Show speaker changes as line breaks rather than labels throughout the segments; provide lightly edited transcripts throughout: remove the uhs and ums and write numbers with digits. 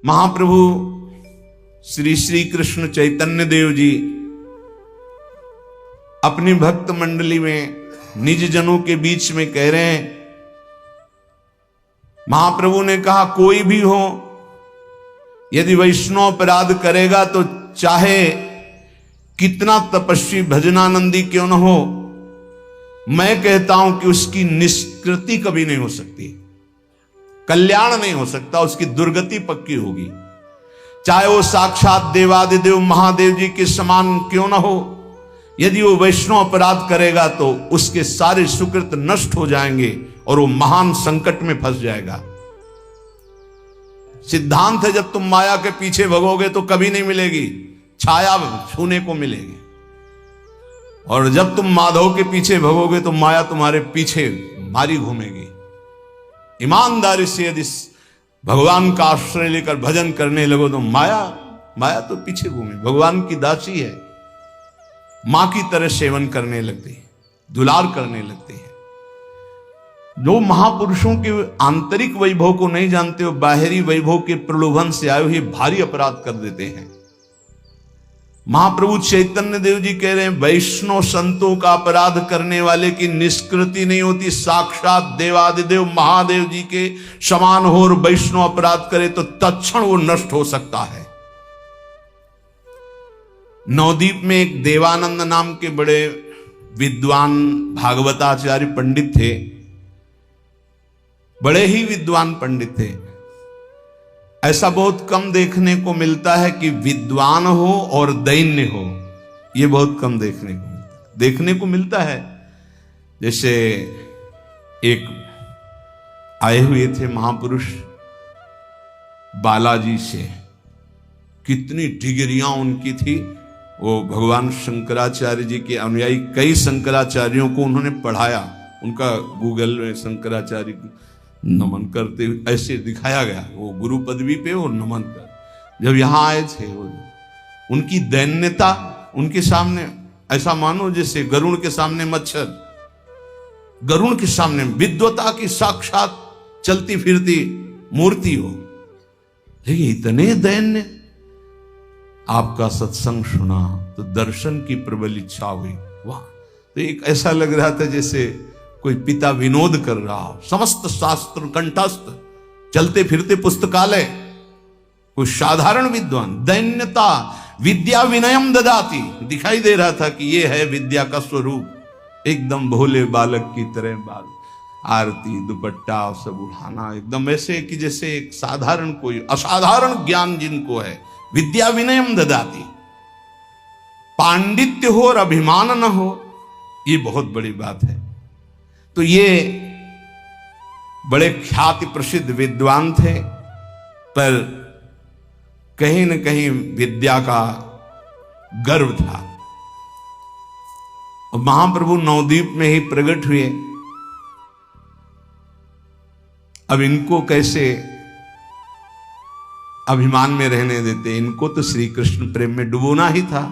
महाप्रभु श्री श्री कृष्ण चैतन्य देव जी अपनी भक्त मंडली में निज जनों के बीच में कह रहे हैं, महाप्रभु ने कहा कोई भी हो यदि वैष्णव अपराध करेगा तो चाहे कितना तपस्वी भजनानंदी क्यों न हो, मैं कहता हूं कि उसकी निष्कृति कभी नहीं हो सकती, कल्याण नहीं हो सकता, उसकी दुर्गति पक्की होगी। चाहे वो साक्षात देवादिदेव महादेव जी के समान क्यों न हो, यदि वो वैष्णव अपराध करेगा तो उसके सारे सुकृत नष्ट हो जाएंगे और वो महान संकट में फंस जाएगा। सिद्धांत है जब तुम माया के पीछे भगोगे तो कभी नहीं मिलेगी, छाया छूने को मिलेगी, और जब तुम माधव के पीछे भगोगे तो माया तुम्हारे पीछे मारी घूमेगी। ईमानदारी से यदि भगवान का आश्रय लेकर भजन करने लगो तो माया तो पीछे घूमे, भगवान की दासी है, मां की तरह सेवन करने लगती है, दुलार करने लगती है। जो महापुरुषों के आंतरिक वैभव को नहीं जानते हो, बाहरी वैभव के प्रलोभन से आए हुए भारी अपराध कर देते हैं। महाप्रभु चैतन्य देव जी कह रहे हैं, वैष्णव संतों का अपराध करने वाले की निष्कृति नहीं होती, साक्षात देवादिदेव महादेव जी के समान हो और वैष्णव अपराध करे तो तत्क्षण वो नष्ट हो सकता है। नवदीप में एक देवानंद नाम के बड़े विद्वान भागवताचार्य पंडित थे, बड़े ही विद्वान पंडित थे। ऐसा बहुत कम देखने को मिलता है कि विद्वान हो और दैन्य हो, यह बहुत कम देखने को मिलता है। जैसे एक आए हुए थे महापुरुष बालाजी से, कितनी डिग्रियां उनकी थी, वो भगवान शंकराचार्य जी के अनुयायी, कई शंकराचार्यों को उन्होंने पढ़ाया। उनका गूगल में शंकराचार्य नमन करते हुए ऐसे दिखाया गया, वो गुरु पदवी पे वो नमन कर। जब यहां आए थे वो उनकी दैन्यता उनके सामने ऐसा मानो जैसे गरुड़ के सामने मच्छर, गरुड़ के सामने विद्वता की साक्षात चलती फिरती मूर्ति हो, लेकिन इतने दैन्य। आपका सत्संग सुना तो दर्शन की प्रबल इच्छा हुई, वाह। तो एक ऐसा लग रहा था जैसे कोई पिता विनोद कर रहा हो, समस्त शास्त्र कंठस्थ, चलते फिरते पुस्तकालय, कोई साधारण विद्वान। दैन्यता विद्या विनयम ददाती, दिखाई दे रहा था कि ये है विद्या का स्वरूप। एकदम भोले बालक की तरह बाल, आरती दुपट्टा सब उठाना, एकदम ऐसे कि जैसे एक साधारण कोई असाधारण ज्ञान जिनको है। विद्या विनयम ददाती, पांडित्य हो और अभिमान न हो, ये बहुत बड़ी बात है। तो ये बड़े ख्याति प्रसिद्ध विद्वान थे, पर कहीं न कहीं विद्या का गर्व था। और महाप्रभु नवदीप में ही प्रकट हुए। अब इनको कैसे अभिमान में रहने देते, इनको तो श्री कृष्ण प्रेम में डुबोना ही था।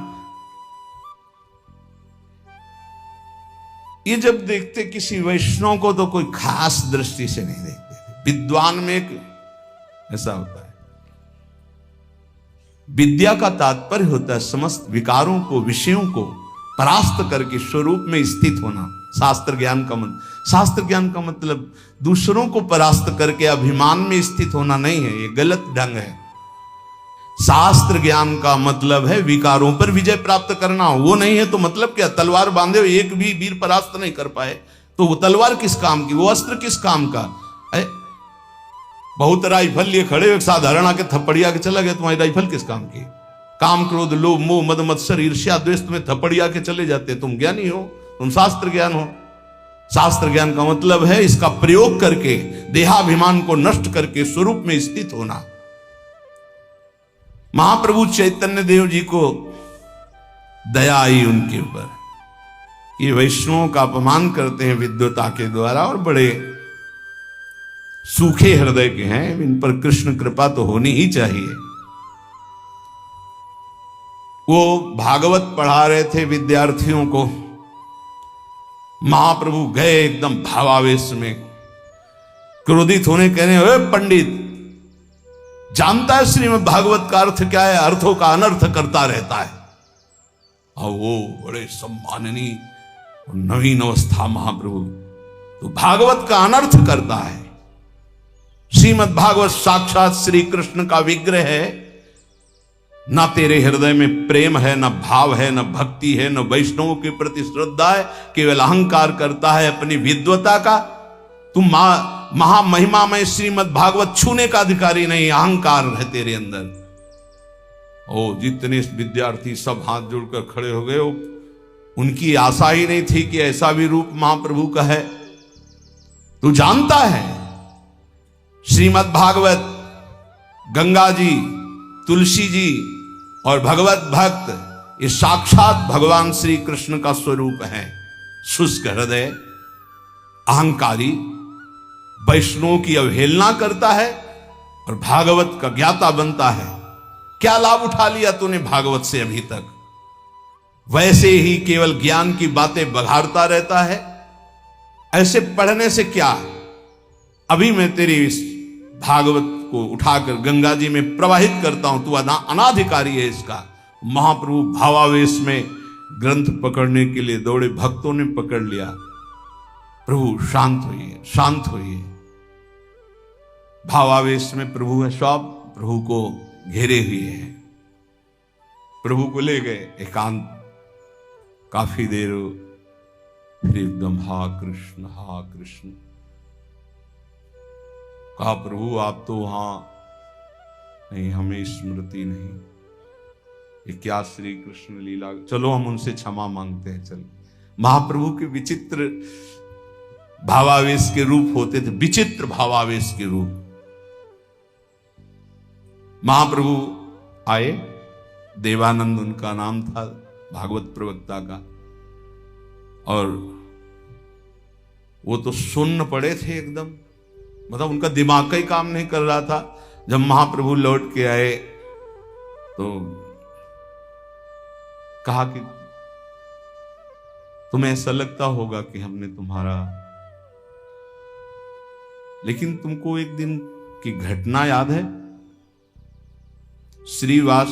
ये जब देखते किसी वैष्णव को तो कोई खास दृष्टि से नहीं देखते। विद्वान में एक ऐसा होता है, विद्या का तात्पर्य होता है समस्त विकारों को, विषयों को परास्त करके स्वरूप में स्थित होना। शास्त्र ज्ञान का मतलब दूसरों को परास्त करके अभिमान में स्थित होना नहीं है, ये गलत ढंग है। शास्त्र ज्ञान का मतलब है विकारों पर विजय प्राप्त करना। वो नहीं है तो मतलब क्या, तलवार बांधे हुए एक भी वीर परास्त नहीं कर पाए तो वो तलवार किस काम की, वो अस्त्र किस काम का है। बहुत राइफल लिए खड़े, एक साधारण आके थप्पड़िया के चला गया, तुम्हारी राइफल किस काम की। काम क्रोध लोभ मोह मद मत्सर ईर्ष्या द्वेष में थप्पड़िया के चले जाते, तुम ज्ञानी हो, तुम शास्त्र ज्ञान हो। शास्त्र ज्ञान का मतलब है इसका प्रयोग करके देहाभिमान को नष्ट करके स्वरूप में स्थित होना। महाप्रभु चैतन्य देव जी को दया आई उनके ऊपर, ये वैष्णवों का अपमान करते हैं विद्वता के द्वारा और बड़े सूखे हृदय के हैं, इन पर कृष्ण कृपा तो होनी ही चाहिए। वो भागवत पढ़ा रहे थे विद्यार्थियों को, महाप्रभु गए एकदम भावावेश में, क्रोधित होने कह रहे, पंडित जानता है श्रीमद् भागवत का अर्थ क्या है, अर्थों का अनर्थ करता रहता है। और वो बड़े सम्माननीय नवीन अवस्था महाप्रभु तो भागवत का अनर्थ करता है। श्रीमद् भागवत साक्षात श्री कृष्ण का विग्रह है। ना तेरे हृदय में प्रेम है, न भाव है, न भक्ति है, न वैष्णवों के प्रति श्रद्धा है, केवल अहंकार करता है अपनी विद्वता का। तुम महामहिमा में श्रीमद् भागवत छूने का अधिकारी नहीं, अहंकार है तेरे अंदर। ओ जितने विद्यार्थी सब हाथ जोड़कर खड़े हो गए, उनकी आशा ही नहीं थी कि ऐसा भी रूप महाप्रभु का है। तू जानता है श्रीमद् भागवत गंगा जी, तुलसी जी और भगवत भक्त ये साक्षात भगवान श्री कृष्ण का स्वरूप है। शुष्क हृदय, अहंकारी, वैष्णवों की अवहेलना करता है और भागवत का ज्ञाता बनता है। क्या लाभ उठा लिया तूने भागवत से अभी तक? वैसे ही केवल ज्ञान की बातें बघाड़ता रहता है। ऐसे पढ़ने से क्या? अभी मैं तेरी इस भागवत को उठाकर गंगा जी में प्रवाहित करता हूं, तू अनाधिकारी है इसका। महाप्रभु भावावेश में ग्रंथ पकड़ने के लिए दौड़े, भक्तों ने पकड़ लिया। प्रभु शांत होइए, शांत होइए। भावावेश में प्रभु है, सब प्रभु को घेरे हुए हैं। प्रभु को ले गए एकांत, काफी देर फिर एकदम हा कृष्ण हा कृष्ण कहा। प्रभु आप तो वहां नहीं, हमें स्मृति नहीं, ये क्या श्री कृष्ण लीला। चलो हम उनसे क्षमा मांगते हैं। चलो, महाप्रभु के विचित्र भावावेश के रूप होते थे, विचित्र भावावेश के रूप। महाप्रभु आए, देवानंद उनका नाम था, भागवत प्रवक्ता का, और वो तो सुन्न पड़े थे एकदम, मतलब उनका दिमाग का ही काम नहीं कर रहा था। जब महाप्रभु लौट के आए तो कहा कि तुम्हें ऐसा लगता होगा कि हमने तुम्हारा, लेकिन तुमको एक दिन की घटना याद है? श्रीवास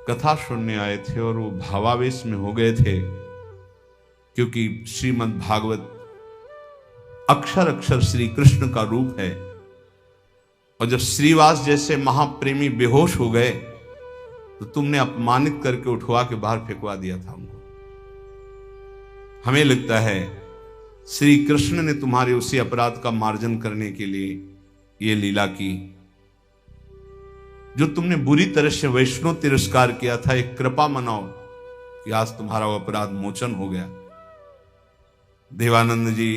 कथा सुनने आए थे और वो भावावेश में हो गए थे, क्योंकि श्रीमद् भागवत अक्षर अक्षर श्री कृष्ण का रूप है। और जब श्रीवास जैसे महाप्रेमी बेहोश हो गए तो तुमने अपमानित करके उठवा के बाहर फेंकवा दिया था उनको। हमें लगता है श्री कृष्ण ने तुम्हारे उसी अपराध का मार्जन करने के लिए ये लीला की। जो तुमने बुरी तरह से वैष्णव तिरस्कार किया था, एक कृपा मनाओ कि आज तुम्हारा वो अपराध मोचन हो गया। देवानंद जी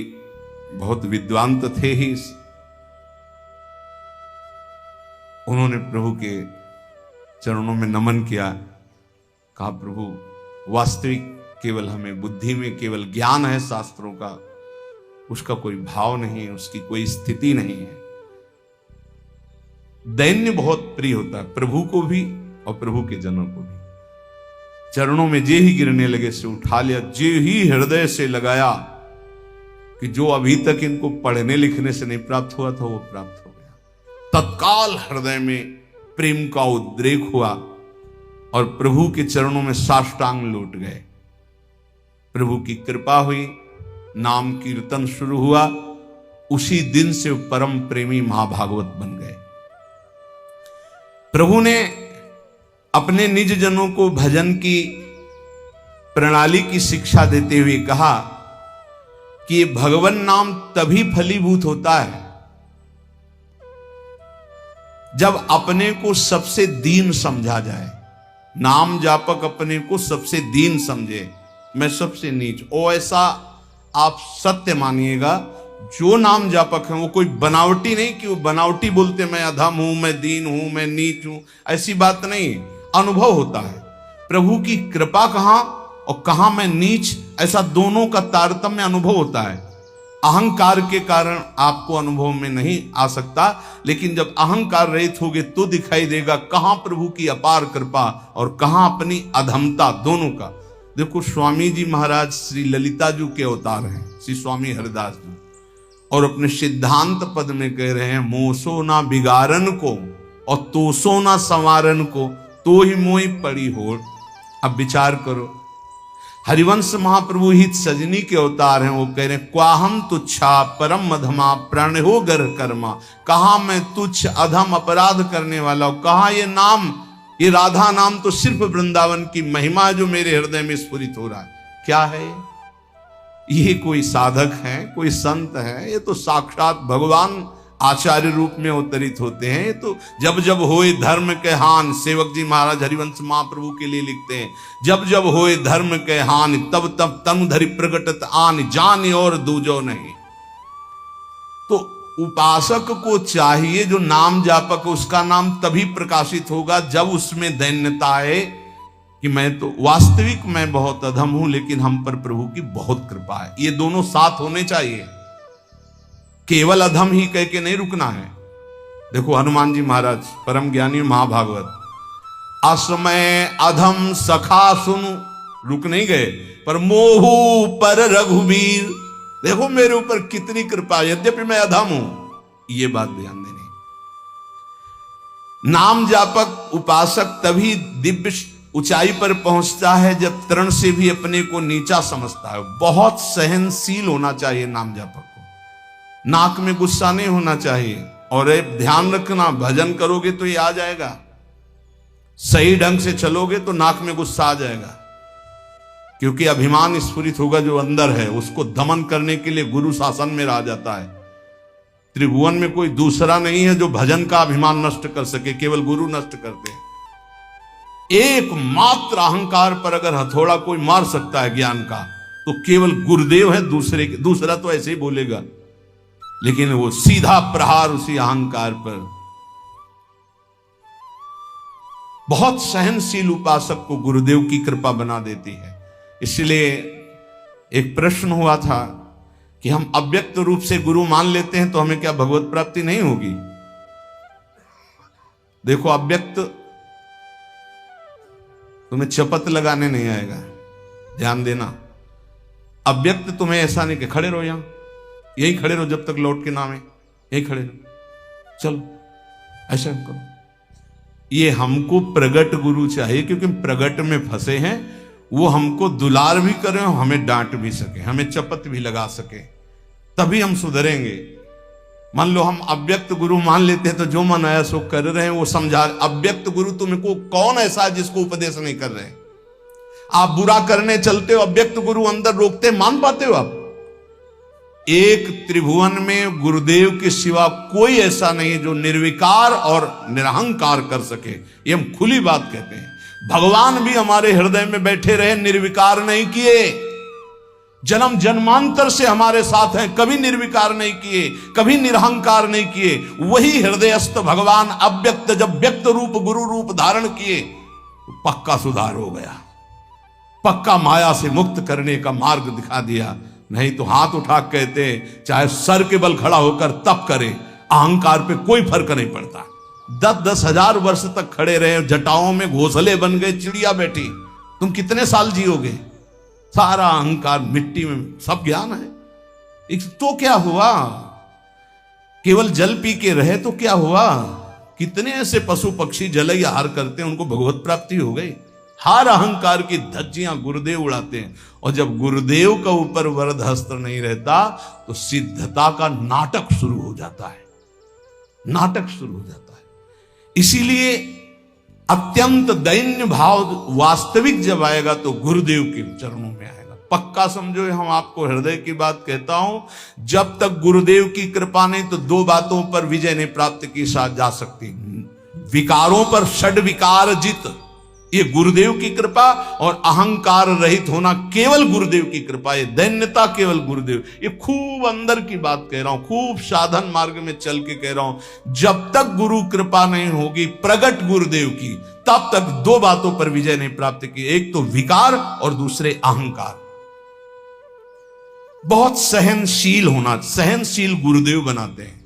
बहुत विद्वान तो थे ही, उन्होंने प्रभु के चरणों में नमन किया। कहा प्रभु वास्तविक केवल हमें बुद्धि में केवल ज्ञान है शास्त्रों का, उसका कोई भाव नहीं है, उसकी कोई स्थिति नहीं है। दैन्य बहुत प्रिय होता है प्रभु को भी और प्रभु के जनों को भी। चरणों में जे ही गिरने लगे से उठा लिया, जे ही हृदय से लगाया कि जो अभी तक इनको पढ़ने लिखने से नहीं प्राप्त हुआ था वो प्राप्त हो गया। तत्काल हृदय में प्रेम का उद्रेक हुआ और प्रभु के चरणों में साष्टांग लौट गए। प्रभु की कृपा हुई, नाम कीर्तन शुरू हुआ। उसी दिन से परम प्रेमी महाभागवत बन गए। प्रभु ने अपने निज जनों को भजन की प्रणाली की शिक्षा देते हुए कहा कि ये भगवान नाम तभी फलीभूत होता है जब अपने को सबसे दीन समझा जाए। नाम जापक अपने को सबसे दीन समझे, मैं सबसे नीच। ओ ऐसा आप सत्य मानिएगा, जो नाम जापक है वो कोई बनावटी नहीं कि वो बनावटी बोलते मैं अधम हूं, मैं दीन हूं, मैं नीच हूं, ऐसी बात नहीं। अनुभव होता है प्रभु की कृपा कहां और कहां मैं नीच, ऐसा दोनों का तारतम्य अनुभव होता है। अहंकार के कारण आपको अनुभव में नहीं आ सकता, लेकिन जब अहंकार रहित होगे तो दिखाई देगा कहां प्रभु की अपार कृपा और कहां अपनी अधमता, दोनों का। देखो स्वामी जी महाराज श्री ललिता जी के अवतार हैं, श्री स्वामी हरिदास जी। और अपने सिद्धांत पद में कह रहे हैं, मोसो ना बिगारन को और तोसो ना संवारन को, तो ही मोई पड़ी होड़। अब विचार करो, हरिवंश महाप्रभु हित सजनी के अवतार हैं। वो कह रहे हैं, क्वाहम तुच्छा परम अधमा प्रण हो गर्ह कर्मा। कहा मैं तुच्छ अधम अपराध करने वाला हूं, कहा ये नाम, ये राधा नाम तो सिर्फ वृंदावन की महिमा जो मेरे हृदय में स्फुरित हो रहा है। क्या है ये? कोई साधक है, कोई संत है? ये तो साक्षात भगवान आचार्य रूप में अवतरित होते हैं। ये तो जब जब होए धर्म के हान, सेवक जी महाराज हरिवंश महाप्रभु के लिए लिखते हैं, जब जब होए धर्म के हान, तब तब तनु धरि प्रगटत आन, जान और दूजो नहीं। तो उपासक को चाहिए, जो नाम जापक, उसका नाम तभी प्रकाशित होगा जब उसमें दैन्यता आए कि मैं तो वास्तविक मैं बहुत अधम हूं, लेकिन हम पर प्रभु की बहुत कृपा है। ये दोनों साथ होने चाहिए, केवल अधम ही कह के नहीं रुकना है। देखो हनुमान जी महाराज परम ज्ञानी महाभागवत, असमय अधम सखा सुनु, रुक नहीं गए, पर मोहू पर रघुवीर, देखो मेरे ऊपर कितनी कृपा, यद्यपि मैं अधम हूं। ये बात ध्यान देनी। नाम जापक उपासक तभी दिव्य ऊंचाई पर पहुंचता है जब तरण से भी अपने को नीचा समझता है। बहुत सहनशील होना चाहिए नाम जापक को, नाक में गुस्सा नहीं होना चाहिए। और ध्यान रखना, भजन करोगे तो ये आ जाएगा, सही ढंग से चलोगे तो नाक में गुस्सा आ जाएगा, क्योंकि अभिमान स्फुरित होगा जो अंदर है, उसको दमन करने के लिए गुरु शासन में रह जाता है। त्रिभुवन में कोई दूसरा नहीं है जो भजन का अभिमान नष्ट कर सके, केवल गुरु नष्ट करते हैं। एकमात्र अहंकार पर अगर हथौड़ा कोई मार सकता है ज्ञान का, तो केवल गुरुदेव है, दूसरा तो ऐसे ही बोलेगा, लेकिन वो सीधा प्रहार उसी अहंकार पर। बहुत सहनशील उपासक को गुरुदेव की कृपा बना देती है। इसलिए एक प्रश्न हुआ था कि हम अव्यक्त रूप से गुरु मान लेते हैं तो हमें क्या भगवत प्राप्ति नहीं होगी? देखो, अव्यक्त तुम्हें चपत लगाने नहीं आएगा, ध्यान देना। अव्यक्त तुम्हें ऐसा नहीं कि खड़े रहो, यहां यही खड़े रहो जब तक लौट के नाम है, यही खड़े रहो, चलो ऐसा करो। ये हमको प्रगट गुरु चाहिए, क्योंकि प्रगट में फंसे हैं। वो हमको दुलार भी करें, हमें डांट भी सके, हमें चपत भी लगा सके, तभी हम सुधरेंगे। मान लो हम अव्यक्त गुरु मान लेते हैं तो जो मन आया सो कर रहे हैं, वो समझा। अव्यक्त गुरु तुमको कौन ऐसा है जिसको उपदेश नहीं कर रहे? आप बुरा करने चलते हो, अव्यक्त गुरु अंदर रोकते, मान पाते हो आप? एक त्रिभुवन में गुरुदेव के सिवा कोई ऐसा नहीं जो निर्विकार और निरहंकार कर सके। ये हम खुली बात कहते हैं। भगवान भी हमारे हृदय में बैठे रहे, निर्विकार नहीं किए। जन्म जन्मांतर से हमारे साथ हैं, कभी निर्विकार नहीं किए, कभी निरहंकार नहीं किए। वही हृदयस्थ भगवान अव्यक्त जब व्यक्त रूप गुरु रूप धारण किए तो पक्का सुधार हो गया, पक्का माया से मुक्त करने का मार्ग दिखा दिया। नहीं तो हाथ उठा कहते चाहे सर के बल खड़ा होकर तप करे, अहंकार पे कोई फर्क नहीं पड़ता। 10-10 हजार वर्ष तक खड़े रहे, जटाओं में घोंसले बन गए, चिड़िया बैठी, तुम कितने साल जियोगे? सारा अहंकार मिट्टी में, सब ज्ञान है तो क्या हुआ? केवल जल पी के रहे तो क्या हुआ? कितने ऐसे पशु पक्षी जल आहार करते हैं, उनको भगवत प्राप्ति हो गई। हर अहंकार की धज्जियां गुरुदेव उड़ाते हैं। और जब गुरुदेव का ऊपर वरद हस्त नहीं रहता तो सिद्धता का नाटक शुरू हो जाता है, नाटक शुरू हो जाता है। इसीलिए अत्यंत दैन्य भाव वास्तविक जब आएगा तो गुरुदेव के चरणों में आएगा। पक्का समझो, हम आपको हृदय की बात कहता हूं, जब तक गुरुदेव की कृपा नहीं तो दो बातों पर विजय नहीं प्राप्त की जा सकती। विकारों पर षड विकार जित, ये गुरुदेव की कृपा, और अहंकार रहित होना केवल गुरुदेव की कृपा, ये दैन्यता केवल गुरुदेव। ये खूब अंदर की बात कह रहा हूं, खूब साधन मार्ग में चल के कह रहा हूं। जब तक गुरु कृपा नहीं होगी प्रगट गुरुदेव की, तब तक दो बातों पर विजय नहीं प्राप्त की, एक तो विकार और दूसरे अहंकार। बहुत सहनशील होना, सहनशील गुरुदेव बनाते हैं,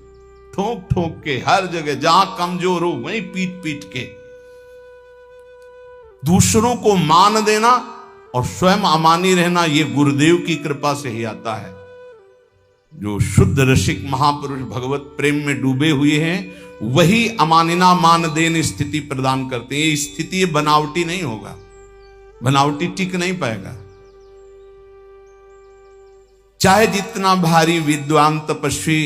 ठोक ठोक के हर जगह, जहां कमजोर हो वहीं पीट पीट के। दूसरों को मान देना और स्वयं अमानी रहना, यह गुरुदेव की कृपा से ही आता है। जो शुद्ध रसिक महापुरुष भगवत प्रेम में डूबे हुए हैं वही अमानिना मानदेन स्थिति प्रदान करते हैं। ये स्थिति ये बनावटी नहीं होगा, बनावटी टिक नहीं पाएगा। चाहे जितना भारी विद्वान तपस्वी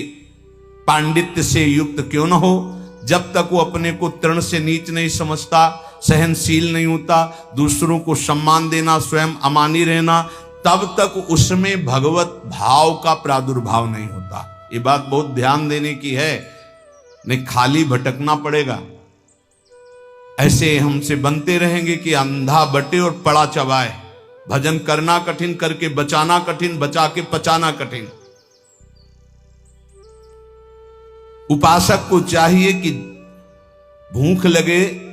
पांडित्य से युक्त क्यों न हो, जब तक वो अपने को तृण से नीच नहीं समझता, सहनशील नहीं होता, दूसरों को सम्मान देना, स्वयं अमानी रहना, तब तक उसमें भगवत भाव का प्रादुर्भाव नहीं होता। ये बात बहुत ध्यान देने की है, नहीं खाली भटकना पड़ेगा। ऐसे हमसे बनते रहेंगे कि अंधा बटे और पड़ा चबाए। भजन करना कठिन, करके बचाना कठिन, बचा के पचाना कठिन। उपासक को चाहिए कि भूख लगे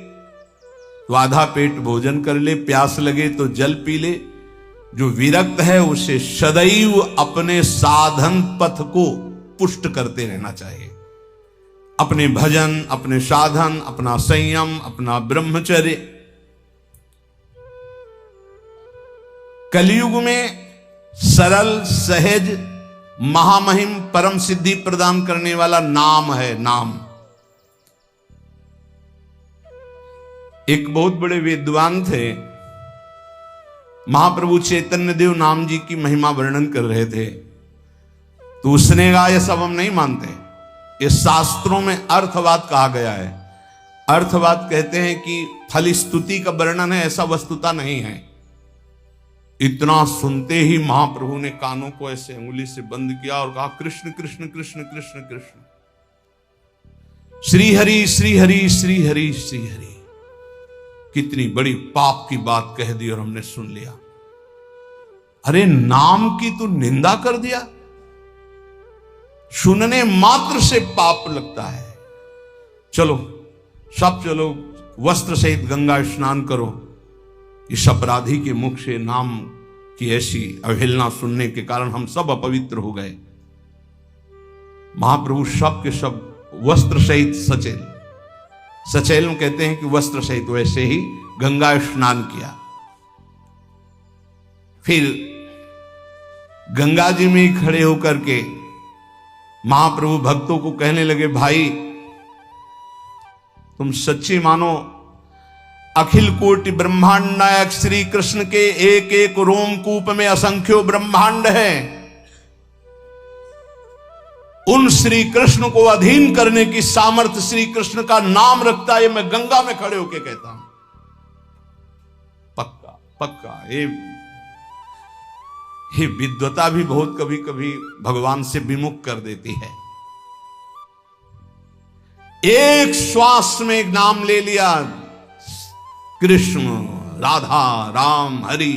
तो आधा पेट भोजन कर ले, प्यास लगे तो जल पी ले। जो विरक्त है उसे सदैव अपने साधन पथ को पुष्ट करते रहना चाहिए। अपने भजन, अपने साधन, अपना संयम, अपना ब्रह्मचर्य। कलयुग में सरल, सहज, महामहिम, परम सिद्धि प्रदान करने वाला नाम है, नाम। एक बहुत बड़े विद्वान थे, महाप्रभु चैतन्य देव नाम जी की महिमा वर्णन कर रहे थे, तो उसने कहा ये सब हम नहीं मानते, ये शास्त्रों में अर्थवाद कहा गया है। अर्थवाद कहते हैं कि फल स्तुति का वर्णन है, ऐसा वस्तुता नहीं है। इतना सुनते ही महाप्रभु ने कानों को ऐसे अंगुली से बंद किया और कहा कृष्ण कृष्ण कृष्ण कृष्ण कृष्ण, श्री हरि श्री हरि श्री हरि श्री हरि। कितनी बड़ी पाप की बात कह दी और हमने सुन लिया। अरे नाम की तो निंदा कर दिया, सुनने मात्र से पाप लगता है। चलो सब चलो, वस्त्र सहित गंगा स्नान करो। इस अपराधी के मुख से नाम की ऐसी अवहेलना सुनने के कारण हम सब अपवित्र हो गए। महाप्रभु सब के सब वस्त्र सहित सचेल, सचेल कहते हैं कि वस्त्र सहित, वैसे ही गंगा स्नान किया। फिर गंगा जी में खड़े होकर के महाप्रभु भक्तों को कहने लगे, भाई तुम सच्ची मानो अखिल कोटि ब्रह्मांड नायक श्री कृष्ण के एक एक रोमकूप में असंख्यों ब्रह्मांड है। उन श्री कृष्ण को अधीन करने की सामर्थ्य श्री कृष्ण का नाम रखता है, मैं गंगा में खड़े होकर कहता हूं। पक्का पक्का। ये विद्वता भी बहुत कभी कभी भगवान से विमुख कर देती है। एक श्वास में एक नाम ले लिया, कृष्ण, राधा, राम, हरि।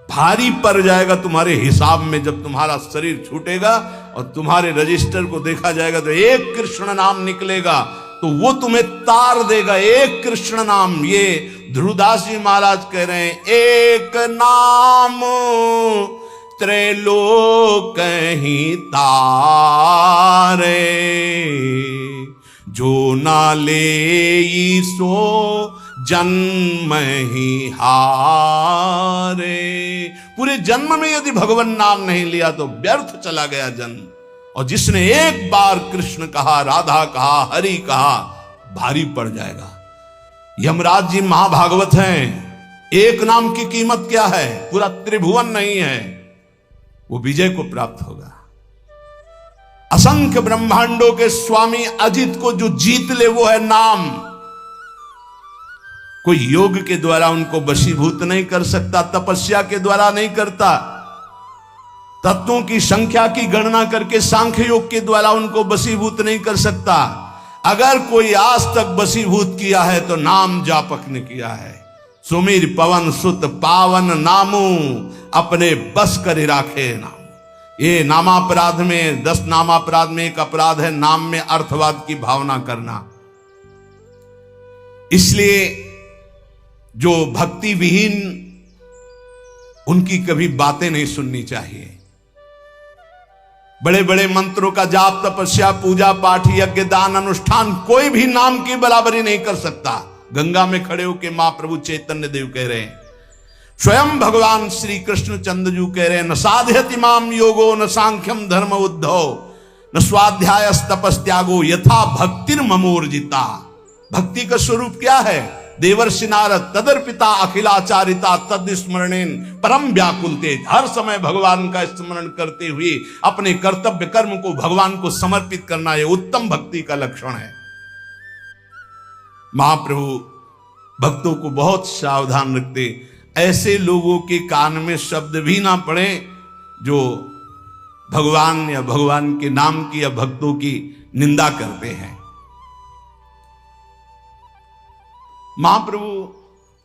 भारी पड़ जाएगा तुम्हारे हिसाब में जब तुम्हारा शरीर छूटेगा और तुम्हारे रजिस्टर को देखा जाएगा तो एक कृष्ण नाम निकलेगा, तो वो तुम्हें तार देगा। एक कृष्ण नाम, ये ध्रुवदास जी महाराज कह रहे हैं, एक नाम त्रैलोक ही तारे, जो ना ले सो जन्म ही हारे। पूरे जन्म में यदि भगवान नाम नहीं लिया तो व्यर्थ चला गया जन्म। और जिसने एक बार कृष्ण कहा, राधा कहा, हरि कहा, भारी पड़ जाएगा। यमराज जी महाभागवत हैं, एक नाम की कीमत क्या है? पूरा त्रिभुवन नहीं है, वो विजय को प्राप्त होगा। असंख्य ब्रह्मांडों के स्वामी अजित को जो जीत ले वो है नाम। कोई योग के द्वारा उनको वशीभूत नहीं कर सकता, तपस्या के द्वारा नहीं करता, तत्वों की संख्या की गणना करके सांख्य योग के द्वारा उनको वशीभूत नहीं कर सकता। अगर कोई आज तक वशीभूत किया है तो नाम जापक ने किया है। सुमीर पवन सुत पावन नामू, अपने बस कर राखे नाम। ये नामापराध में, 10 नामापराध में एक अपराध है नाम में अर्थवाद की भावना करना। इसलिए जो भक्ति विहीन, उनकी कभी बातें नहीं सुननी चाहिए। बड़े बड़े मंत्रों का जाप, तपस्या, पूजा पाठ, यज्ञ, दान, अनुष्ठान कोई भी नाम की बराबरी नहीं कर सकता। गंगा में खड़े होकर महाप्रभु चैतन्य देव कह रहे हैं, स्वयं भगवान श्री कृष्ण चंद्रजू कह रहे हैं, न साध्यति माम योगो न सांख्यम धर्म उद्धव न स्वाध्याय तपस्त्यागो यथा भक्तिर ममोर्जिता। भक्ति का स्वरूप क्या है? देवर्षि नारद तदर्पिता अखिलाचारिता तद स्मरणेन परम व्याकुल तेज। हर समय भगवान का स्मरण करते हुए अपने कर्तव्य कर्म को भगवान को समर्पित करना, यह उत्तम भक्ति का लक्षण है। महाप्रभु भक्तों को बहुत सावधान रखते, ऐसे लोगों के कान में शब्द भी ना पड़े जो भगवान या भगवान के नाम की या भक्तों की निंदा करते हैं। महाप्रभु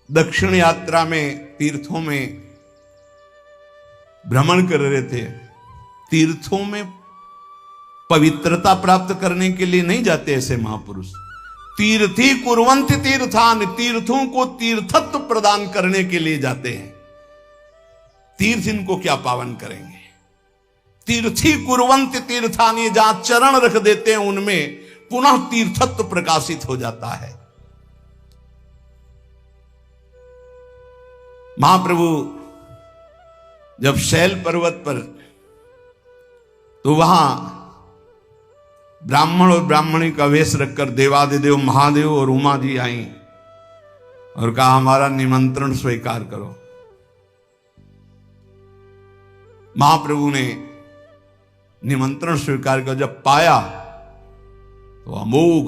दक्षिण यात्रा में तीर्थों में भ्रमण कर रहे थे। तीर्थों में पवित्रता प्राप्त करने के लिए नहीं जाते ऐसे महापुरुष। तीर्थी कुर्वन्ति तीर्थान, तीर्थों को तीर्थत्व प्रदान करने के लिए जाते हैं। तीर्थ इनको क्या पावन करेंगे? तीर्थी कुर्वन्ति तीर्थान, ये जहां चरण रख देते हैं उनमें पुनः तीर्थत्व प्रकाशित हो जाता है। महाप्रभु जब शैल पर्वत पर, तो वहां ब्राह्मण और ब्राह्मणी का वेश रखकर देवादिदेव महादेव और उमा जी आई और कहा, हमारा निमंत्रण स्वीकार करो। महाप्रभु ने निमंत्रण स्वीकार कर जब पाया तो अमोघ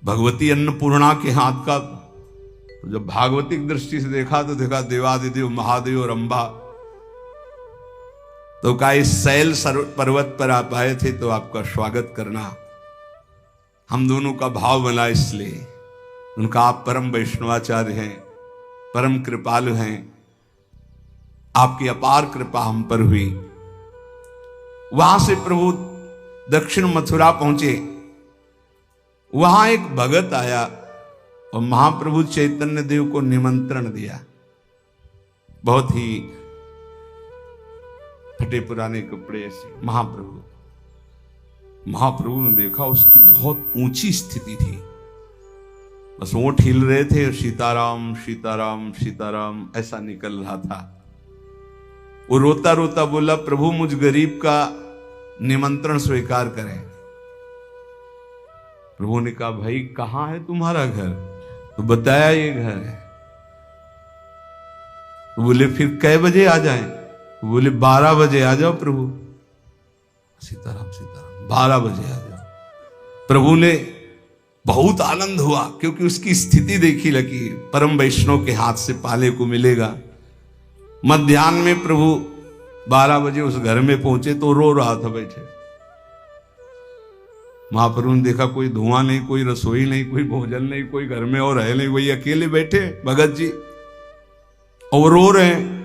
भगवती अन्नपूर्णा के हाथ का, तो जब भागवतिक दृष्टि से देखा तो देखा देवादिदेव महादेव और अंबा। तो कहा, इस शैल पर्वत पर आप आए थे तो आपका स्वागत करना, हम दोनों का भाव बना इसलिए। उनका आप परम वैष्णवाचार्य हैं, परम कृपालु हैं, आपकी अपार कृपा हम पर हुई। वहां से प्रभु दक्षिण मथुरा पहुंचे। वहां एक भगत आया और महाप्रभु चैतन्य देव को निमंत्रण दिया। बहुत ही फटे पुराने कपड़े ऐसे महाप्रभु ने देखा, उसकी बहुत ऊंची स्थिति थी, बस ओंठ हिल रहे थे, सीताराम सीताराम सीताराम ऐसा निकल रहा था। वो रोता रोता बोला, प्रभु मुझ गरीब का निमंत्रण स्वीकार करें। प्रभु ने कहा, भाई कहां है तुम्हारा घर? तो बताया ये घर है। तो बोले फिर कै बजे आ जाएं? तो बोले 12 बजे आ जाओ प्रभु। सीताराम सीताराम, 12 बजे आ जाओ। प्रभु ने बहुत आनंद हुआ क्योंकि उसकी स्थिति देखी लगी, परम वैष्णव के हाथ से पाले को मिलेगा। मध्याह्न में प्रभु 12 बजे उस घर में पहुंचे तो रो रहा था बैठे। महाप्रभु ने देखा कोई धुआं नहीं, कोई रसोई नहीं, कोई भोजन नहीं, कोई घर में और है नहीं, वही अकेले बैठे भगत जी और रो रहे हैं।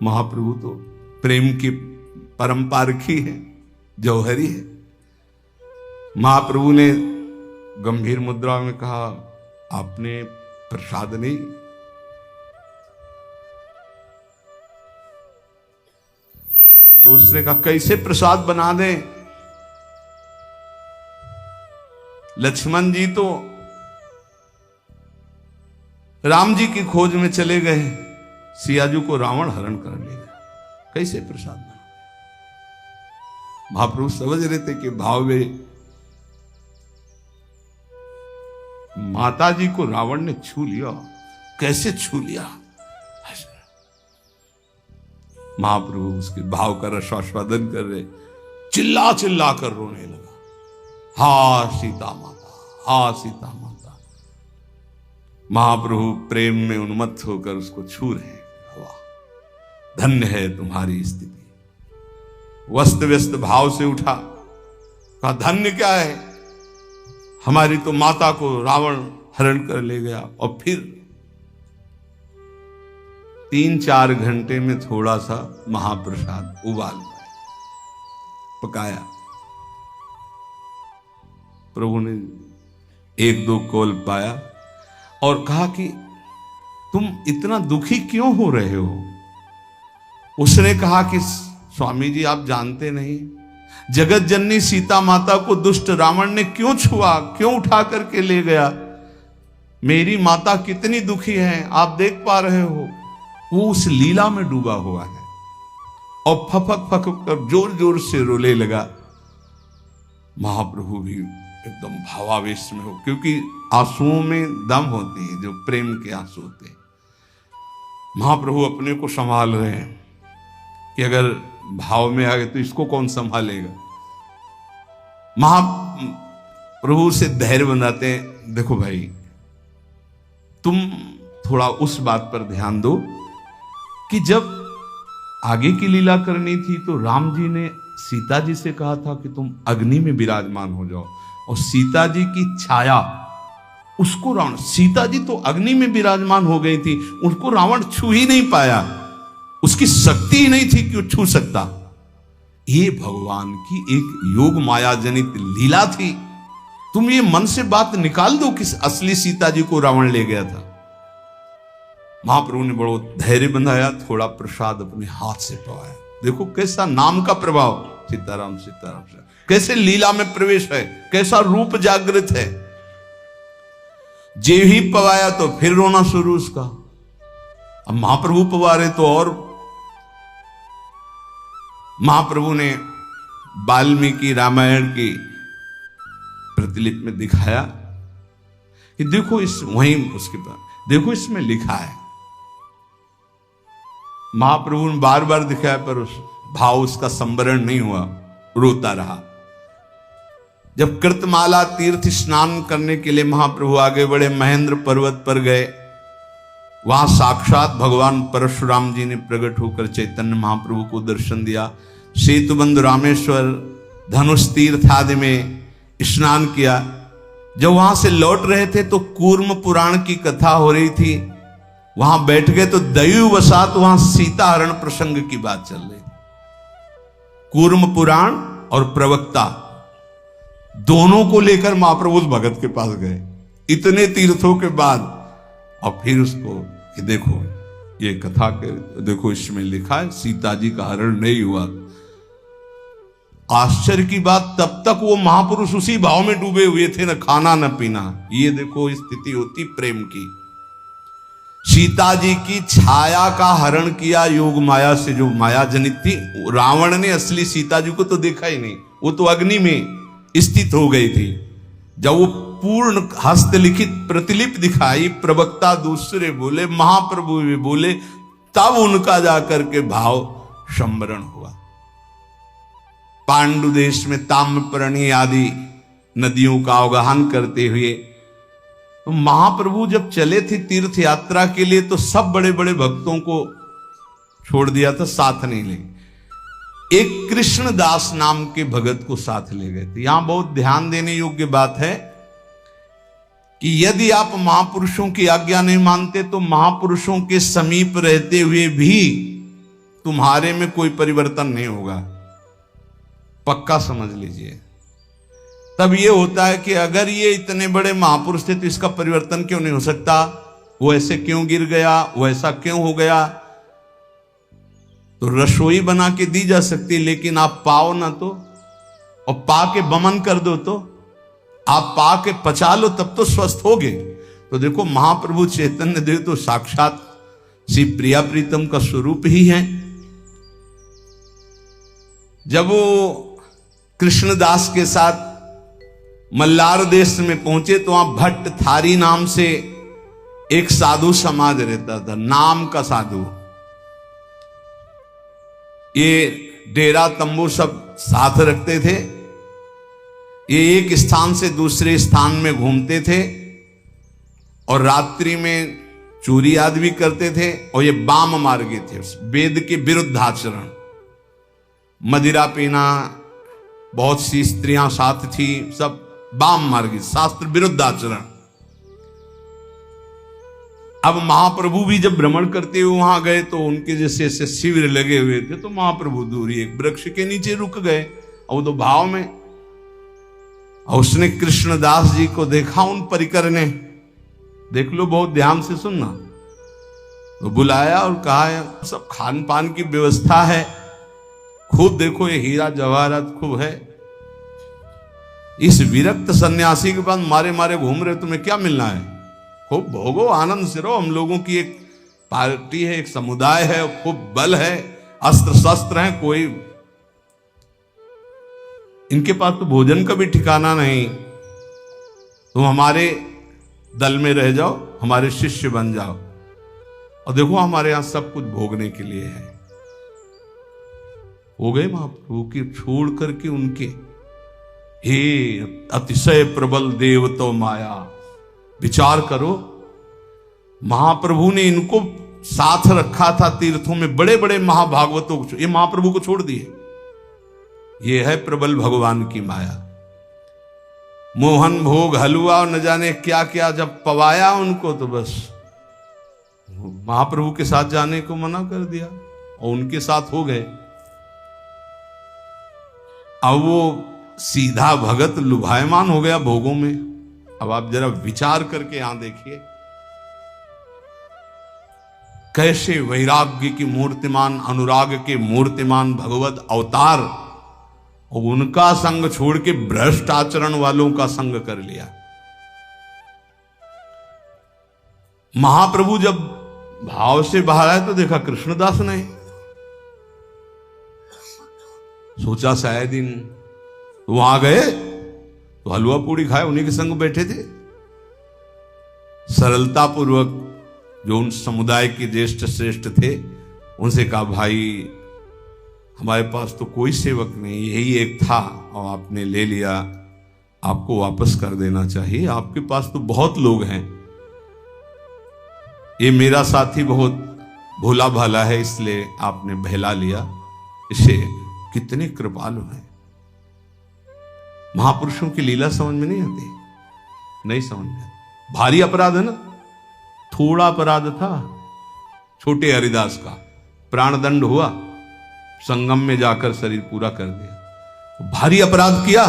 महाप्रभु तो प्रेम की परम पारखी है, जौहरी है। महाप्रभु ने गंभीर मुद्रा में कहा, आपने प्रसाद नहीं? तो उसने कहा, कैसे प्रसाद बना दें? लक्ष्मण जी तो राम जी की खोज में चले गए, सियाजू को रावण हरण कर ले गया, कैसे प्रसाद बना? महाप्रभु समझ रहे थे कि भाव में माता जी को रावण ने छू लिया, कैसे छू लिया? महाप्रभु उसके भाव का रसास्वादन कर रहे, चिल्ला चिल्ला कर रोने लगा, हा सीता माता, हा सीता माता। महाप्रभु प्रेम में उन्मत्त होकर उसको छू रहे, वाह धन्य है तुम्हारी स्थिति। वस्त व्यस्त भाव से उठा, कहा धन्य क्या है, हमारी तो माता को रावण हरण कर ले गया। और फिर 3-4 घंटे में थोड़ा सा महाप्रसाद उबाल पकाया। प्रभु ने 1-2 कौल पाया और कहा कि तुम इतना दुखी क्यों हो रहे हो? उसने कहा कि स्वामी जी आप जानते नहीं, जगत जननी सीता माता को दुष्ट रावण ने क्यों छुआ, क्यों उठा करके ले गया? मेरी माता कितनी दुखी है, आप देख पा रहे हो। वो उस लीला में डूबा हुआ है और फपक फपक कर जोर जोर से रोने लगा। महाप्रभु भी एकदम भावावेश में हो, क्योंकि आंसुओं में दम होती है, जो प्रेम के आंसू होते हैं। महाप्रभु अपने को संभाल रहे हैं कि अगर भाव में आ गए तो इसको कौन संभालेगा। महाप्रभु से धैर्य बनाते हैं, देखो भाई तुम थोड़ा उस बात पर ध्यान दो कि जब आगे की लीला करनी थी तो राम जी ने सीता जी से कहा था कि तुम अग्नि में विराजमान हो जाओ, और सीता जी की छाया उसको रावण, सीता जी तो अग्नि में विराजमान हो गई थी, उनको रावण छू ही नहीं पाया, उसकी शक्ति ही नहीं थी कि वो छू सकता। ये भगवान की एक योग माया जनित लीला थी। तुम ये मन से बात निकाल दो कि असली सीता जी को रावण ले गया था। महाप्रभु ने बड़ो धैर्य बंधाया, थोड़ा प्रसाद अपने हाथ से पवाया। देखो कैसा नाम का प्रभाव, सीताराम सीताराम से कैसे लीला में प्रवेश है, कैसा रूप जागृत है। जे ही पवाया तो फिर रोना शुरू उसका। अब महाप्रभु पवा रहे तो और। महाप्रभु ने वाल्मीकि रामायण की प्रतिलिपि में दिखाया कि देखो इस वहीं उसके बाद देखो इसमें लिखा है। महाप्रभु ने बार बार दिखाया पर उस भाव उसका संवरण नहीं हुआ, रोता रहा। जब कृतमाला तीर्थ स्नान करने के लिए महाप्रभु आगे बढ़े, महेंद्र पर्वत पर गए, वहां साक्षात भगवान परशुराम जी ने प्रकट होकर चैतन्य महाप्रभु को दर्शन दिया। सेतुबंध रामेश्वर धनुष तीर्थ आदि में स्नान किया। जब वहां से लौट रहे थे तो कूर्म पुराण की कथा हो रही थी, वहां बैठ गए तो दैववशात वहां सीता हरण प्रसंग की बात चल रही। कूर्म पुराण और प्रवक्ता दोनों को लेकर महाप्रभु उस भगत के पास गए इतने तीर्थों के बाद, और फिर उसको कि देखो ये कथा के देखो इसमें लिखा है सीता जी का हरण नहीं हुआ। आश्चर्य की बात, तब तक वो महापुरुष उसी भाव में डूबे हुए थे, न खाना न पीना। ये देखो स्थिति होती प्रेम की। सीता जी की छाया का हरण किया योग माया से, जो माया जनित थी। रावण ने असली सीता जी को तो देखा ही नहीं, वो तो अग्नि में स्थित हो गई थी। जब वो पूर्ण हस्तलिखित प्रतिलिपि दिखाई, प्रवक्ता दूसरे बोले, महाप्रभु भी बोले, तब उनका जाकर के भाव संवरण हुआ। पांडु देश में ताम्रपर्णी आदि नदियों का अवगाहन करते हुए तो महाप्रभु जब चले थे तीर्थ यात्रा के लिए तो सब बड़े बड़े भक्तों को छोड़ दिया था, साथ नहीं ले। एक कृष्णदास नाम के भगत को साथ ले गए थे। यहां बहुत ध्यान देने योग्य बात है कि यदि आप महापुरुषों की आज्ञा नहीं मानते तो महापुरुषों के समीप रहते हुए भी तुम्हारे में कोई परिवर्तन नहीं होगा, पक्का समझ लीजिए। तब ये होता है कि अगर ये इतने बड़े महापुरुष थे तो इसका परिवर्तन क्यों नहीं हो सकता, वो ऐसे क्यों गिर गया, वो ऐसा क्यों हो गया। तो रसोई बना के दी जा सकती, लेकिन आप पाओ ना तो, और पा के बमन कर दो तो, आप पा के पचा लो तब तो स्वस्थ होगे। तो देखो महाप्रभु चैतन्य देव तो साक्षात श्री प्रिया प्रीतम का स्वरूप ही है। जब वो कृष्णदास के साथ मल्लार देश में पहुंचे तो वहां भट्ट थारी नाम से एक साधु समाज रहता था, नाम का साधु। ये डेरा तंबू सब साथ रखते थे, ये एक स्थान से दूसरे स्थान में घूमते थे और रात्रि में चोरी आदि भी करते थे। और ये वाम मार्गी थे, वेद के विरुद्ध आचरण, मदिरा पीना, बहुत सी स्त्रियां साथ थी, सब वाम मार्गी, शास्त्र विरुद्ध आचरण। अब महाप्रभु भी जब भ्रमण करते हुए वहां गए तो उनके जैसे ऐसे शिविर लगे हुए थे, तो महाप्रभु दूरी एक वृक्ष के नीचे रुक गए, और वो तो भाव में। और उसने कृष्णदास जी को देखा उन परिकर ने, देख लो बहुत ध्यान से सुनना, तो बुलाया और कहा सब खान पान की व्यवस्था है, खूब देखो ये हीरा जवाहरात खूब है। इस विरक्त सन्यासी के पास मारे मारे घूम रहे, तुम्हें क्या मिलना है, खूब भोगो, आनंद से रहो। हम लोगों की एक पार्टी है, एक समुदाय है, खूब बल है, अस्त्र शस्त्र हैं, कोई इनके पास तो भोजन का भी ठिकाना नहीं। तुम हमारे दल में रह जाओ, हमारे शिष्य बन जाओ, और देखो हमारे यहां सब कुछ भोगने के लिए है। हो गए महाप्रभु की छोड़ करके उनके, हे अतिशय प्रबल देव तो माया। विचार करो, महाप्रभु ने इनको साथ रखा था तीर्थों में, बड़े बड़े महाभागवतों को, ये महाप्रभु को छोड़ दिए। ये है प्रबल भगवान की माया। मोहन भोग हलवा और न जाने क्या क्या जब पवाया उनको, तो बस महाप्रभु के साथ जाने को मना कर दिया और उनके साथ हो गए। अब वो सीधा भगत लुभायमान हो गया भोगों में। अब आप जरा विचार करके यहां देखिए, कैसे वैराग्य की मूर्तिमान, अनुराग के मूर्तिमान भगवत अवतार, और उनका संग छोड़ के भ्रष्ट आचरण वालों का संग कर लिया। महाप्रभु जब भाव से बाहर आए तो देखा कृष्णदास ने, सोचा शायद इन वहां गए तो हलवा पूड़ी खाए, उन्हीं के संग बैठे थे। सरलता पूर्वक जो उन समुदाय के ज्येष्ठ श्रेष्ठ थे उनसे कहा, भाई हमारे पास तो कोई सेवक नहीं, यही एक था और आपने ले लिया, आपको वापस कर देना चाहिए। आपके पास तो बहुत लोग हैं, ये मेरा साथी बहुत भोला भाला है, इसलिए आपने बहला लिया इसे। कितने कृपालु हैं। महापुरुषों की लीला समझ में नहीं आती, नहीं समझ में आती। भारी अपराध है ना, थोड़ा अपराध था छोटे हरिदास का, प्राणदंड हुआ, संगम में जाकर शरीर पूरा कर दिया। भारी अपराध किया,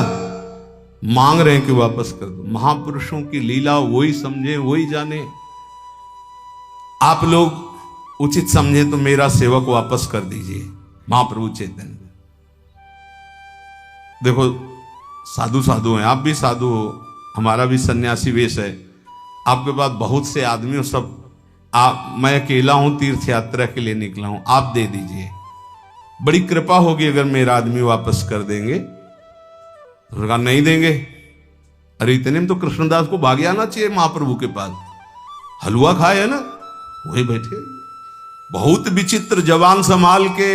मांग रहे हैं कि वापस कर दो। महापुरुषों की लीला वही समझे वही जाने। आप लोग उचित समझे तो मेरा सेवक वापस कर दीजिए। महाप्रभु चैतन्य, देखो साधु साधु हैं, आप भी साधु हो, हमारा भी सन्यासी वेश है। आपके पास बहुत से आदमी हो, सब मैं अकेला हूं, तीर्थ यात्रा के लिए निकला हूं, आप दे दीजिए, बड़ी कृपा होगी अगर मेरा आदमी वापस कर देंगे। तो कहा नहीं देंगे। अरे इतने में तो कृष्णदास को भाग आना चाहिए महाप्रभु के पास, हलवा खाए है ना, वही बैठे। बहुत विचित्र, जबान संभाल के,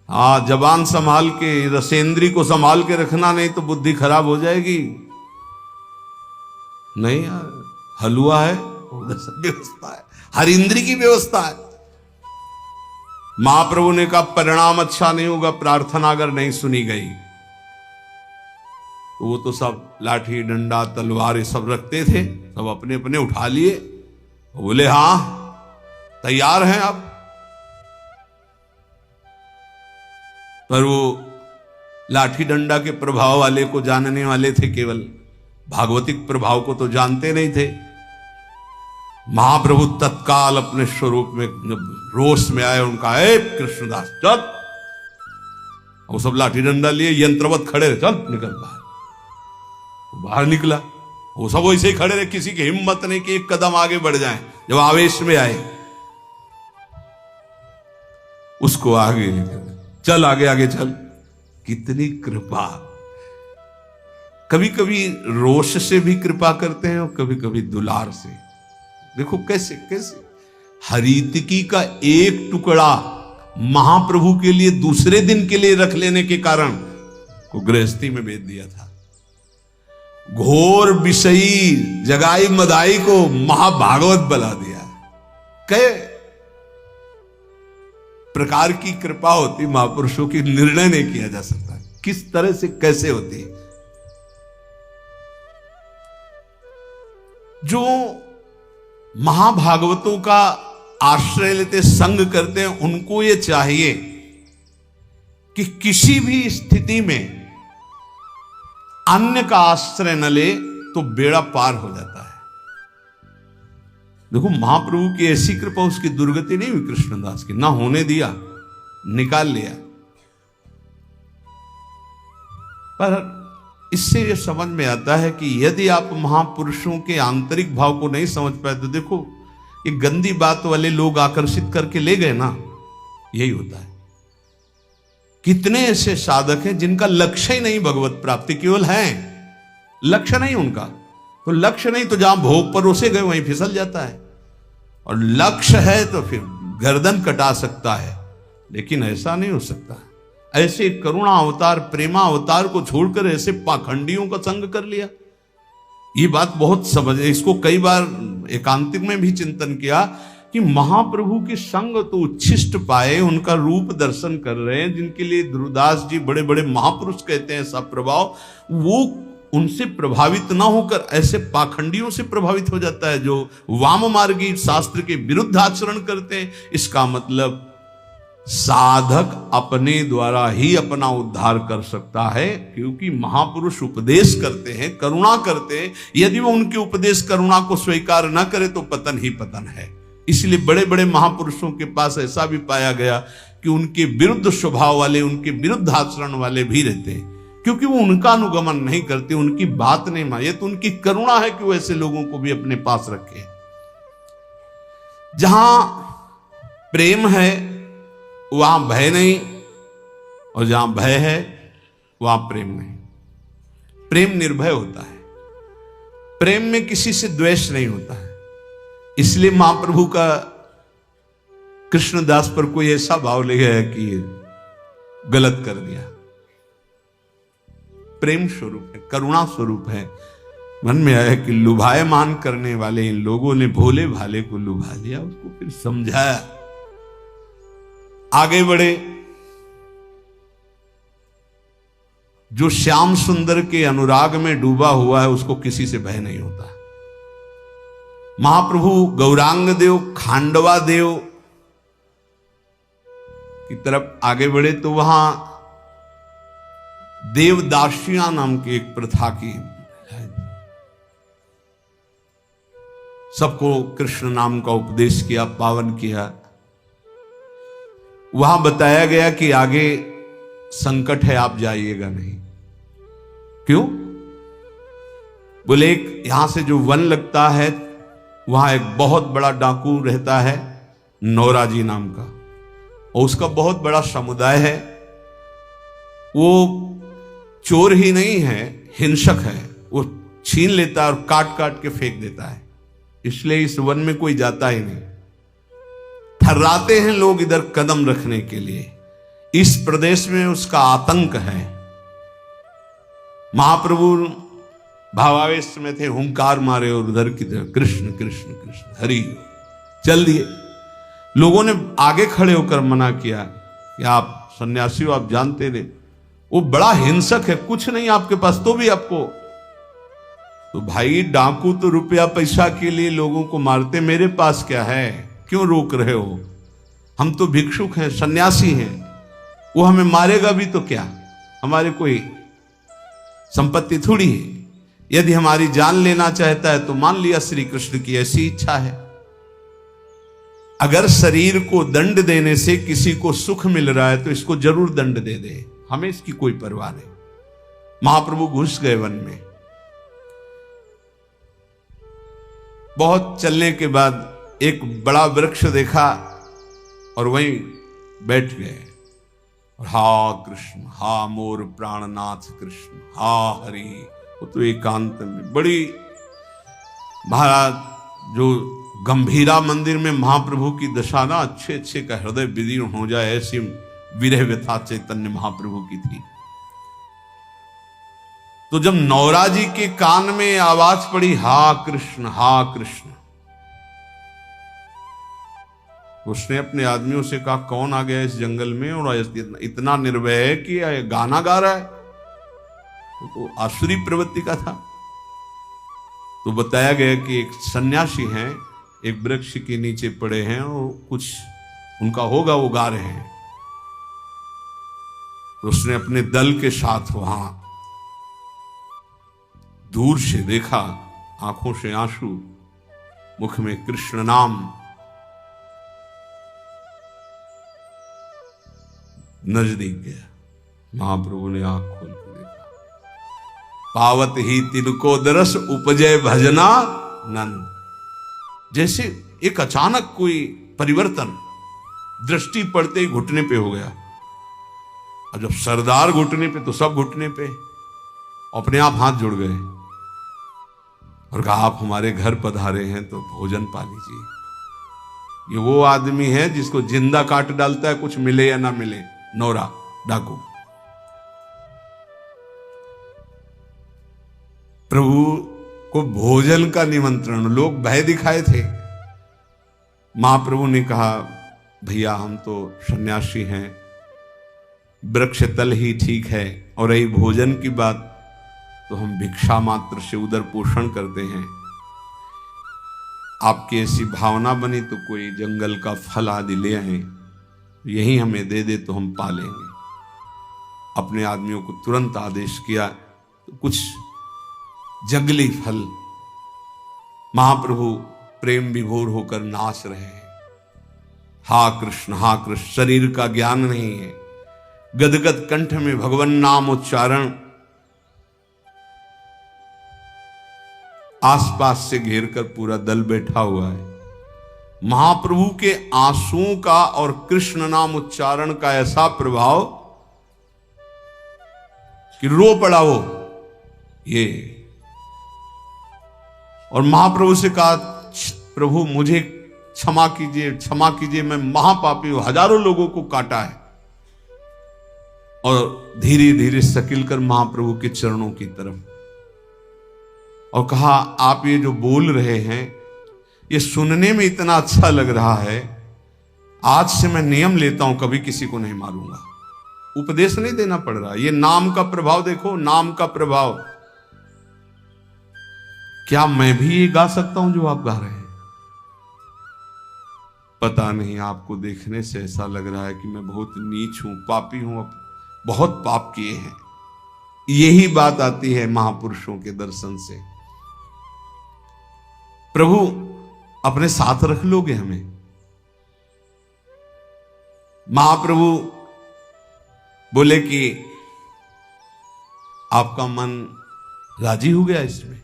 हाँ जबान संभाल के, रसेंद्री को संभाल के रखना, नहीं तो बुद्धि खराब हो जाएगी। नहीं यार, हलवा है, व्यवस्था है, हर इंद्री की व्यवस्था है। महाप्रभु ने कहा परिणाम अच्छा नहीं होगा प्रार्थना अगर नहीं सुनी गई। तो वो तो सब लाठी डंडा तलवार ये सब रखते थे, सब अपने अपने उठा लिए, बोले हां तैयार हैं आप। पर वो लाठी डंडा के प्रभाव वाले को जानने वाले थे, केवल भागवतिक प्रभाव को तो जानते नहीं थे। महाप्रभु तत्काल अपने स्वरूप में रोष में आए, उनका ए कृष्णदास चल। वो सब लाठी डंडा लिए यंत्रवत खड़े रहे, चल निकल बाहर। बाहर निकला, वो सब वैसे ही खड़े रहे, किसी की हिम्मत नहीं कि एक कदम आगे बढ़ जाएं। जब आवेश में आए उसको आगे निकल, चल आगे आगे चल। कितनी कृपा, कभी कभी रोष से भी कृपा करते हैं और कभी कभी दुलार से। देखो कैसे कैसे हरितिकी का एक टुकड़ा महाप्रभु के लिए दूसरे दिन के लिए रख लेने के कारण को गृहस्थी में भेज दिया था। घोर विषयी जगाई मदाई को महाभागवत बना दिया। कई प्रकार की कृपा होती महापुरुषों की, निर्णय नहीं किया जा सकता किस तरह से कैसे होती। जो महाभागवतों का आश्रय लेते, संग करते हैं, उनको ये चाहिए कि किसी भी स्थिति में अन्य का आश्रय न ले तो बेड़ा पार हो जाता है। देखो महाप्रभु की ऐसी कृपा, उसकी दुर्गति नहीं हुई कृष्णदास की, ना होने दिया, निकाल लिया। पर इससे यह समझ में आता है कि यदि आप महापुरुषों के आंतरिक भाव को नहीं समझ पाए तो देखो, ये गंदी बात वाले लोग आकर्षित करके ले गए ना, यही होता है। कितने ऐसे साधक हैं जिनका लक्ष्य ही नहीं भगवत प्राप्ति, केवल है लक्ष्य नहीं उनका। तो लक्ष्य नहीं तो जहां भोग परोसे गए वहीं फिसल जाता है, और लक्ष्य है तो फिर गर्दन कटा सकता है, लेकिन ऐसा नहीं हो सकता। ऐसे करुणा अवतार, प्रेमा अवतार को छोड़कर ऐसे पाखंडियों का संग कर लिया, ये बात बहुत समझ। इसको कई बार एकांतिक में भी चिंतन किया कि महाप्रभु के संग तो उच्छिष्ट पाए, उनका रूप दर्शन कर रहे हैं, जिनके लिए ध्रुवदास जी बड़े बड़े महापुरुष कहते हैं ऐसा प्रभाव, वो उनसे प्रभावित ना होकर ऐसे पाखंडियों से प्रभावित हो जाता है जो वाम मार्गी शास्त्र के विरुद्ध आचरण करते हैं। इसका मतलब साधक अपने द्वारा ही अपना उद्धार कर सकता है, क्योंकि महापुरुष उपदेश करते हैं, करुणा करते हैं। यदि वो उनके उपदेश करुणा को स्वीकार न करे तो पतन ही पतन है। इसलिए बड़े बड़े महापुरुषों के पास ऐसा भी पाया गया कि उनके विरुद्ध स्वभाव वाले, उनके विरुद्ध आचरण वाले भी रहते हैं, क्योंकि वो उनका अनुगमन नहीं करते, उनकी बात नहीं माने। तो उनकी करुणा है कि वो ऐसे लोगों को भी अपने पास रखे। जहां प्रेम है वहां भय नहीं, और जहां भय है वहां प्रेम नहीं। प्रेम निर्भय होता है, प्रेम में किसी से द्वेष नहीं होता है। इसलिए महाप्रभु का कृष्णदास पर कोई ऐसा भाव ले गया कि गलत कर दिया। प्रेम स्वरूप है, करुणा स्वरूप है। मन में आया कि लुभायमान करने वाले इन लोगों ने भोले भाले को लुभा दिया, उसको फिर समझाया, आगे बढ़े। जो श्याम सुंदर के अनुराग में डूबा हुआ है उसको किसी से भय नहीं होता। महाप्रभु गौरांग देव, खांडवा देव की तरफ आगे बढ़े तो वहां देवदासियां नाम की एक प्रथा की, सबको कृष्ण नाम का उपदेश किया, पावन किया। वहां बताया गया कि आगे संकट है, आप जाइएगा नहीं। क्यों? बोले एक यहां से जो वन लगता है वहां एक बहुत बड़ा डाकू रहता है, नौरा जी नाम का, और उसका बहुत बड़ा समुदाय है। वो चोर ही नहीं है, हिंसक है। वो छीन लेता है और काट काट के फेंक देता है, इसलिए इस वन में कोई जाता ही नहीं। थर्राते हैं लोग इधर कदम रखने के लिए। इस प्रदेश में उसका आतंक है। महाप्रभु भावावेश में थे, हुंकार मारे और उधर की तरफ कृष्ण कृष्ण कृष्ण हरि चल दिए। लोगों ने आगे खड़े होकर मना किया कि आप सन्यासी हो, आप जानते थे वो बड़ा हिंसक है, कुछ नहीं आपके पास तो भी आपको। तो भाई डाकू तो रुपया पैसा के लिए लोगों को मारते, मेरे पास क्या है, क्यों रोक रहे हो? हम तो भिक्षुक हैं, सन्यासी हैं, वो हमें मारेगा भी तो क्या, हमारे कोई संपत्ति थोड़ी है। यदि हमारी जान लेना चाहता है तो मान लिया श्री कृष्ण की ऐसी इच्छा है। अगर शरीर को दंड देने से किसी को सुख मिल रहा है तो इसको जरूर दंड दे दे, हमें इसकी कोई परवाह नहीं। महाप्रभु घुस गए वन में। बहुत चलने के बाद एक बड़ा वृक्ष देखा और वहीं बैठ गए। हा कृष्ण, हा मोर प्राणनाथ कृष्ण, हा हरि। वो तो एकांत में बड़ी, महाराज जो गंभीरा मंदिर में महाप्रभु की दशा ना, अच्छे अच्छे का हृदय विदीर्ण हो जाए, ऐसी विरह व्यथा चैतन्य महाप्रभु की थी। तो जब नौरा जी के कान में आवाज पड़ी हा कृष्ण हा कृष्ण, उसने अपने आदमियों से कहा कौन आ गया इस जंगल में और इतना निर्भय है कि गाना गा रहा है। तो आसुरी प्रवृत्ति का था। तो बताया गया कि एक सन्यासी हैं, एक वृक्ष के नीचे पड़े हैं और कुछ उनका होगा, वो गा रहे हैं। तो उसने अपने दल के साथ वहां दूर से देखा, आंखों से आंसू, मुख में कृष्ण नाम, नजदीक गया। महाप्रभु ने आंख खोल के देखा, पावत ही तिनको दरस उपजय भजना नंद। जैसे एक अचानक कोई परिवर्तन दृष्टि पड़ते ही घुटने पे हो गया, और जब सरदार घुटने पे तो सब घुटने पे, अपने आप हाथ जुड़ गए और कहा आप हमारे घर पधारे हैं तो भोजन पा लीजिए। ये वो आदमी है जिसको जिंदा काट डालता है, कुछ मिले या ना मिले, नौरा डाकू। प्रभु को भोजन का निमंत्रण, लोग भय दिखाए थे। महाप्रभु ने कहा भैया हम तो सन्यासी हैं, वृक्ष तल ही ठीक है, और रही भोजन की बात तो हम भिक्षा मात्र से उदर पोषण करते हैं। आपकी ऐसी भावना बनी तो कोई जंगल का फल आदि ले आए, यही हमें दे दे तो हम पा लेंगे। अपने आदमियों को तुरंत आदेश किया तो कुछ जंगली फल महाप्रभु प्रेम विभोर होकर नाच रहे हैं। हा कृष्ण शरीर का ज्ञान नहीं है, गदगद कंठ में भगवन नाम उच्चारण। आसपास से घेर कर पूरा दल बैठा हुआ है। महाप्रभु के आंसुओं का और कृष्ण नाम उच्चारण का ऐसा प्रभाव कि रो पड़ा वो ये, और महाप्रभु से कहा प्रभु मुझे क्षमा कीजिए, क्षमा कीजिए, मैं महापापी हूं, हजारों लोगों को काटा है। और धीरे धीरे सकिल कर महाप्रभु के चरणों की तरफ, और कहा आप ये जो बोल रहे हैं ये सुनने में इतना अच्छा लग रहा है, आज से मैं नियम लेता हूं कभी किसी को नहीं मारूंगा। उपदेश नहीं देना पड़ रहा, ये नाम का प्रभाव देखो, नाम का प्रभाव। क्या मैं भी ये गा सकता हूं जो आप गा रहे हैं? पता नहीं, आपको देखने से ऐसा लग रहा है कि मैं बहुत नीच हूं, पापी हूं, बहुत पाप किए हैं। यही बात आती है महापुरुषों के दर्शन से। प्रभु अपने साथ रख लोगे हमें? महाप्रभु बोले कि आपका मन राजी हो गया इसमें?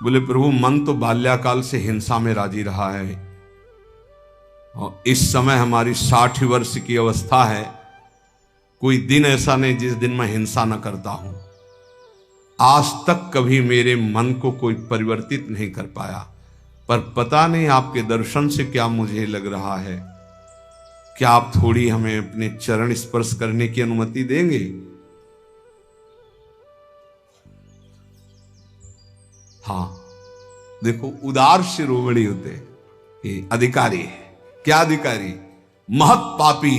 बोले प्रभु मन तो बाल्याकाल से हिंसा में राजी रहा है, और इस समय हमारी 60 वर्ष की अवस्था है, कोई दिन ऐसा नहीं जिस दिन मैं हिंसा न करता हूं। आज तक कभी मेरे मन को कोई परिवर्तित नहीं कर पाया, पर पता नहीं आपके दर्शन से क्या मुझे लग रहा है, क्या आप थोड़ी हमें अपने चरण स्पर्श करने की अनुमति देंगे? हाँ देखो, उदार शिरोमणि होते ये अधिकारी है। क्या अधिकारी? महत पापी,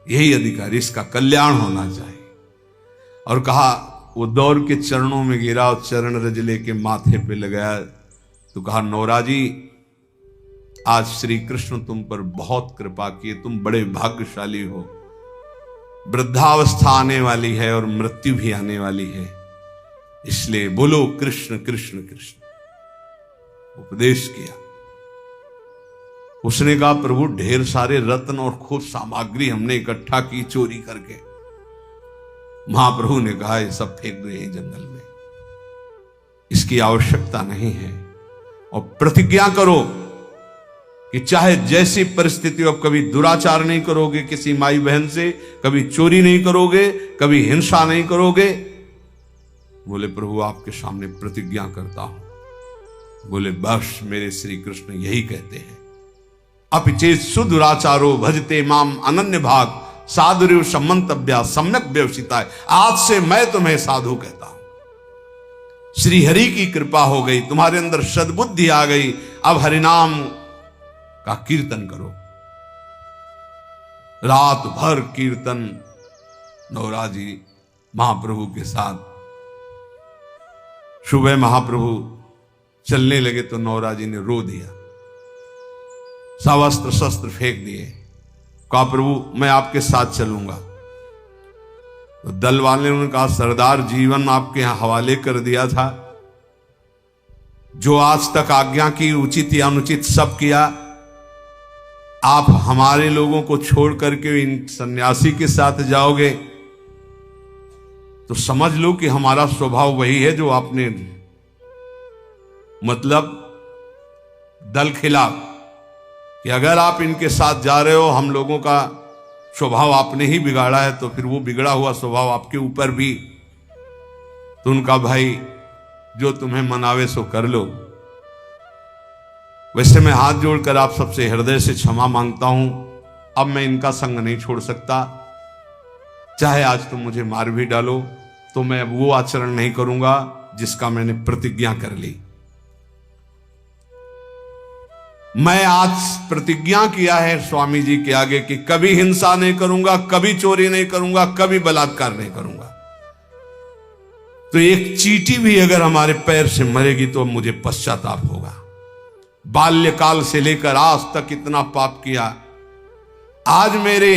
यही अधिकारी, इसका कल्याण होना चाहिए। और कहा, वो दौड़ के चरणों में गिरा और चरण रज लेके माथे पे लगाया तो कहा नौरा जी आज श्री कृष्ण तुम पर बहुत कृपा किए, तुम बड़े भाग्यशाली हो। वृद्धावस्था आने वाली है और मृत्यु भी आने वाली है, इसलिए बोलो कृष्ण कृष्ण कृष्ण। उपदेश किया। उसने कहा प्रभु ढेर सारे रत्न और खूब सामग्री हमने इकट्ठा की चोरी करके। महाप्रभु ने कहा ये सब फेंक दो यहीं जंगल में, इसकी आवश्यकता नहीं है। और प्रतिज्ञा करो कि चाहे जैसी परिस्थिति हो, कभी दुराचार नहीं करोगे किसी माई बहन से, कभी चोरी नहीं करोगे, कभी हिंसा नहीं करोगे। बोले प्रभु आपके सामने प्रतिज्ञा करता हूं। बोले बस मेरे श्री कृष्ण यही कहते हैं, अपिचेत सुदुराचारो भजते माम अनन्य भाग साधुर्य सम्मंतव्या सम्यक व्यवसिता है। आज से मैं तुम्हें साधु कहता हूं। श्री हरि की कृपा हो गई, तुम्हारे अंदर सद्बुद्धि आ गई, अब हरिनाम का कीर्तन करो। रात भर कीर्तन नौरा जी महाप्रभु के साथ। सुबह महाप्रभु चलने लगे तो नौरा जी ने रो दिया, सवस्त्र शस्त्र फेंक दिए, कहा प्रभु मैं आपके साथ चलूंगा। तो दल वाले ने कहा सरदार जीवन आपके यहां हवाले कर दिया था, जो आज तक आज्ञा की उचित या अनुचित सब किया, आप हमारे लोगों को छोड़ करके इन सन्यासी के साथ जाओगे तो समझ लो कि हमारा स्वभाव वही है जो आपने, मतलब दल खिलाफ, कि अगर आप इनके साथ जा रहे हो, हम लोगों का स्वभाव आपने ही बिगाड़ा है, तो फिर वो बिगड़ा हुआ स्वभाव आपके ऊपर भी, तो उनका भाई जो तुम्हें मनावे सो कर लो। वैसे मैं हाथ जोड़कर आप सबसे हृदय से क्षमा मांगता हूं। अब मैं इनका संग नहीं छोड़ सकता, चाहे आज तुम मुझे मार भी डालो, तो मैं अब वो आचरण नहीं करूंगा जिसका मैंने प्रतिज्ञा कर ली। मैं आज प्रतिज्ञा किया है स्वामी जी के आगे कि कभी हिंसा नहीं करूंगा, कभी चोरी नहीं करूंगा, कभी बलात्कार नहीं करूंगा। तो एक चींटी भी अगर हमारे पैर से मरेगी तो मुझे पश्चाताप होगा। बाल्यकाल से लेकर आज तक इतना पाप किया, आज मेरे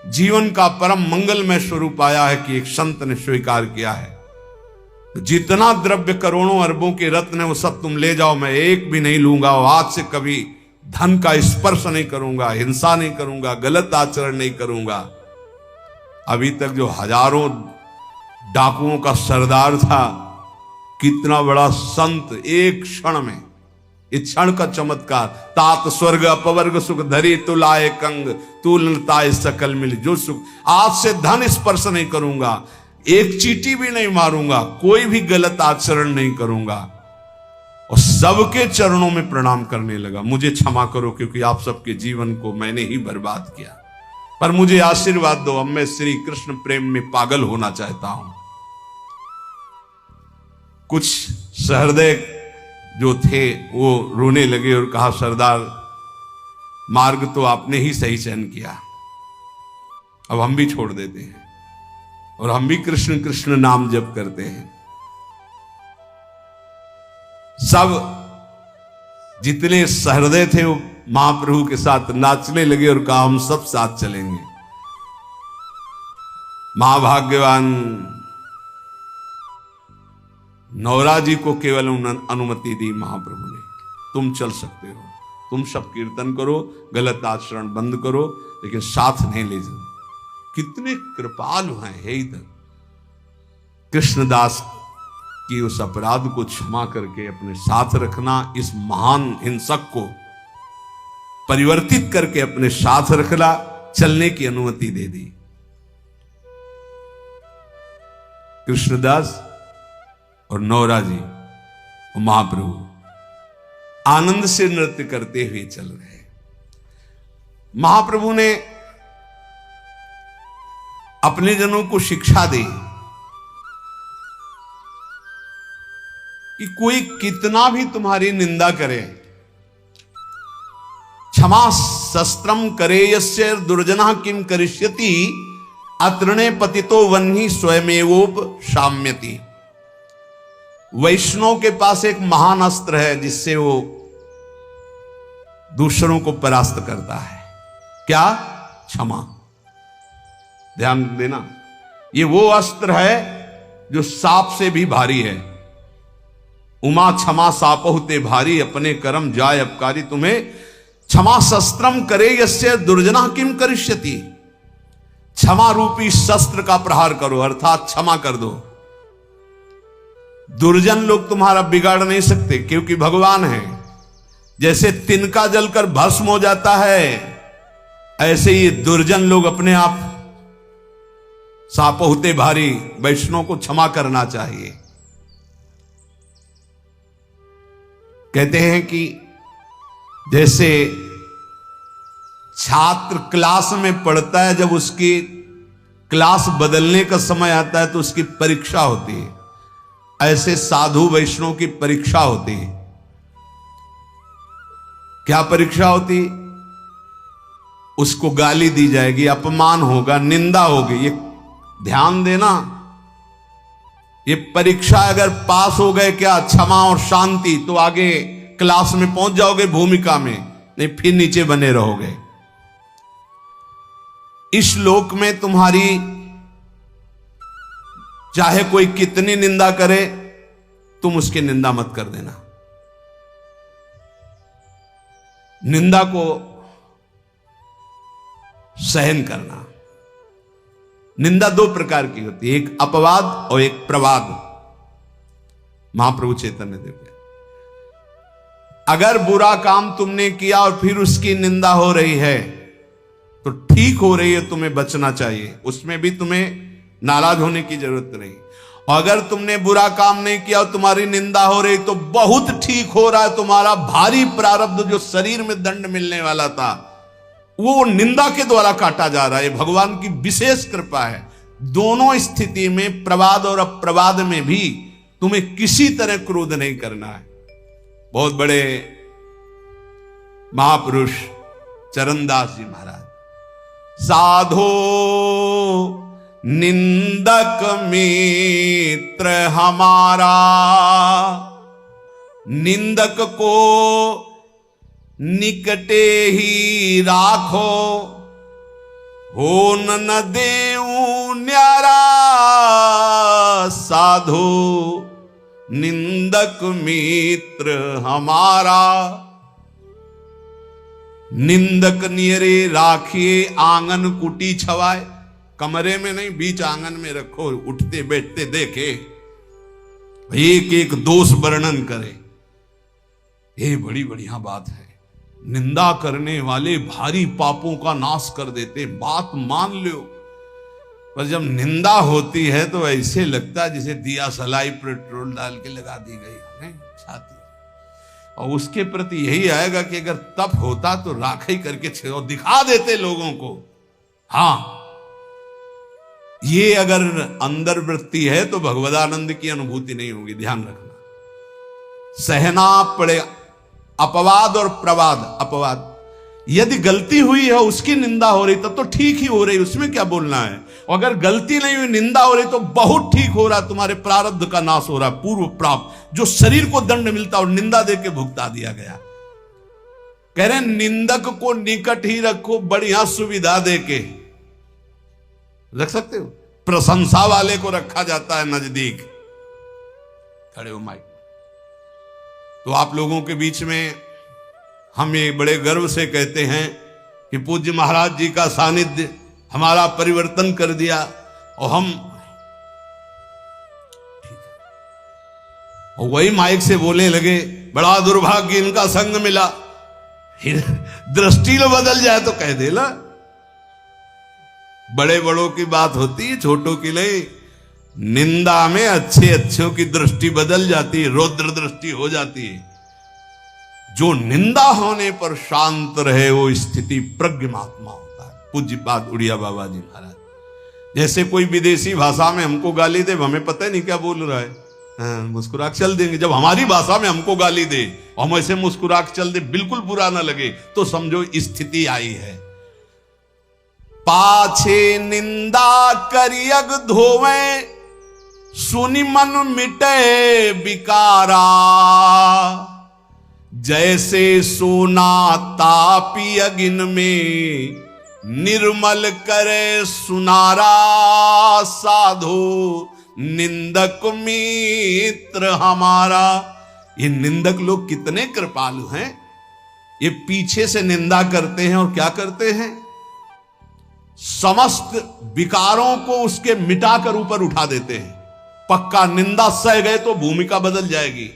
जीवन का परम मंगलमय स्वरूप आया है कि एक संत ने स्वीकार किया है, जितना द्रव्य करोड़ों अरबों के रत्न है वो सब तुम ले जाओ, मैं एक भी नहीं लूंगा। और आज से कभी धन का स्पर्श नहीं करूंगा, हिंसा नहीं करूंगा, गलत आचरण नहीं करूंगा। अभी तक जो हजारों डाकुओं का सरदार था, कितना बड़ा संत, एक क्षण में, इस क्षण का चमत्कार। तात स्वर्ग अपवर्ग सुख धरी तुलाए कंग, तुलताए सकल मिल जो सुख। आज से धन स्पर्श नहीं करूंगा, एक चींटी भी नहीं मारूंगा, कोई भी गलत आचरण नहीं करूंगा, और सबके चरणों में प्रणाम करने लगा। मुझे क्षमा करो क्योंकि आप सबके जीवन को मैंने ही बर्बाद किया, पर मुझे आशीर्वाद दो, अब मैं श्री कृष्ण प्रेम में पागल होना चाहता हूं। कुछ सहृदय जो थे वो रोने लगे और कहा, सरदार मार्ग तो आपने ही सही चयन किया, अब हम भी छोड़ देते हैं और हम भी कृष्ण कृष्ण नाम जप करते हैं। सब जितने सहृदय थे वो महाप्रभु के साथ नाचने लगे और कहा, हम सब साथ चलेंगे। महाभाग्यवान नौरा जी को केवल अनुमति दी महाप्रभु ने, तुम चल सकते हो, तुम सब कीर्तन करो, गलत आचरण बंद करो, लेकिन साथ नहीं ले जाओ। कितने कृपालु हैं हे इधर। कृष्णदास की उस अपराध को क्षमा करके अपने साथ रखना, इस महान हिंसक को परिवर्तित करके अपने साथ रखना, चलने की अनुमति दे दी। कृष्णदास और नौरा जी और महाप्रभु आनंद से नृत्य करते हुए चल रहे। महाप्रभु ने अपने जनों को शिक्षा दी कि कोई कितना भी तुम्हारी निंदा करे, क्षमा शस्त्रम करे यस्य दुर्जना किम करिष्यति, अतृणे पतितो वह्नि स्वयमेवोप शाम्यति। वैष्णव के पास एक महान अस्त्र है जिससे वो दूसरों को परास्त करता है। क्या? क्षमा। ध्यान देना, ये वो अस्त्र है जो सांप से भी भारी है। उमा क्षमा सापहुते भारी, अपने कर्म जाय अपकारी तुम्हें। क्षमा शस्त्रम करे यस्य दुर्जना किम करिष्यति। क्षमा रूपी शस्त्र का प्रहार करो, अर्थात क्षमा कर दो। दुर्जन लोग तुम्हारा बिगाड़ नहीं सकते क्योंकि भगवान है। जैसे तिनका जलकर भस्म हो जाता है, ऐसे ही दुर्जन लोग अपने आप सापहुते भारी। वैष्णव को क्षमा करना चाहिए। कहते हैं कि जैसे छात्र क्लास में पढ़ता है, जब उसकी क्लास बदलने का समय आता है तो उसकी परीक्षा होती है, ऐसे साधु वैष्णव की परीक्षा होती है। क्या परीक्षा होती? उसको गाली दी जाएगी, अपमान होगा, निंदा होगी। ये ध्यान देना, ये परीक्षा अगर पास हो गए क्या, क्षमा और शांति, तो आगे क्लास में पहुंच जाओगे भूमिका में, नहीं फिर नीचे बने रहोगे। इस लोक में तुम्हारी चाहे कोई कितनी निंदा करे, तुम उसकी निंदा मत कर देना। निंदा को सहन करना। निंदा दो प्रकार की होती है, एक अपवाद और एक प्रवाद। महाप्रभु चैतन्य देव, अगर बुरा काम तुमने किया और फिर उसकी निंदा हो रही है तो ठीक हो रही है, तुम्हें बचना चाहिए, उसमें भी तुम्हें नाराज होने की जरूरत नहीं। और अगर तुमने बुरा काम नहीं किया और तुम्हारी निंदा हो रही तो बहुत ठीक हो रहा है, तुम्हारा भारी प्रारब्ध जो शरीर में दंड मिलने वाला था वो निंदा के द्वारा काटा जा रहा है। भगवान की विशेष कृपा है। दोनों स्थिति में, प्रवाद और अप्रवाद में भी तुम्हें किसी तरह क्रोध नहीं करना है। बहुत बड़े महापुरुष चरणदास जी महाराज, साधो निंदक मित्र हमारा, निंदक को निकटे ही राखो, हो न देऊ न्यारा, साधो निंदक मित्र हमारा। निंदक नियरे राखिए आंगन कुटी छवाए, कमरे में नहीं बीच आंगन में रखो, उठते बैठते देखे, एक एक दोष वर्णन करे। ये बड़ी बढ़िया बात है। निंदा करने वाले भारी पापों का नाश कर देते, बात मान लो। पर जब निंदा होती है तो ऐसे लगता है जैसे दिया सलाई पेट्रोल डाल के लगा दी गई है छाती। और उसके प्रति यही आएगा कि अगर तप होता तो राखी करके छेड़ो, दिखा देते लोगों को। हाँ, ये अगर अंदर वृत्ति है तो भगवदानंद की अनुभूति नहीं होगी, ध्यान रखना। सहना पड़े अपवाद और प्रवाद। अपवाद, यदि गलती हुई है उसकी निंदा हो रही तब तो ठीक ही हो रही, उसमें क्या बोलना है। और अगर गलती नहीं हुई, निंदा हो रही तो बहुत ठीक हो रहा, तुम्हारे प्रारब्ध का नाश हो रहा, पूर्व प्राप्त जो शरीर को दंड मिलता और निंदा देके भुगता दिया गया। कह रहे निंदक को निकट ही रखो, बढ़िया सुविधा देके रख सकते हो। प्रशंसा वाले को रखा जाता है नजदीक। खड़े हो माइक। तो आप लोगों के बीच में हम ये बड़े गर्व से कहते हैं कि पूज्य महाराज जी का सानिध्य हमारा परिवर्तन कर दिया। और हम और वही माइक से बोलने लगे, बड़ा दुर्भाग्य इनका संग मिला। दृष्टि लो बदल जाए तो कह दे ला। बड़े बड़ों की बात होती है, छोटों की नहीं। निंदा में अच्छे अच्छों की दृष्टि बदल जाती है, रौद्र दृष्टि हो जाती है। जो निंदा होने पर शांत रहे वो स्थिति प्रज्ञ महात्मा होता है। पूज्यपाद उड़िया बाबा जी महाराज, जैसे कोई विदेशी भाषा में हमको गाली दे, हमें पता ही नहीं क्या बोल रहा है, मुस्कुरा के चल देंगे। जब हमारी भाषा में हमको गाली दे और हम ऐसे मुस्कुरा के चल दे, बिल्कुल बुरा ना लगे, तो समझो स्थिति आई है। पाछे निंदा करियग धोवे, सुनि मन मिटे विकारा, जैसे सोना तापी अगिन में, निर्मल करे सुनारा, साधो निंदक मित्र हमारा। ये निंदक लोग कितने कृपालु हैं। ये पीछे से निंदा करते हैं और क्या करते हैं, समस्त विकारों को उसके मिटाकर ऊपर उठा देते हैं। पक्का निंदा सह गए तो भूमिका बदल जाएगी।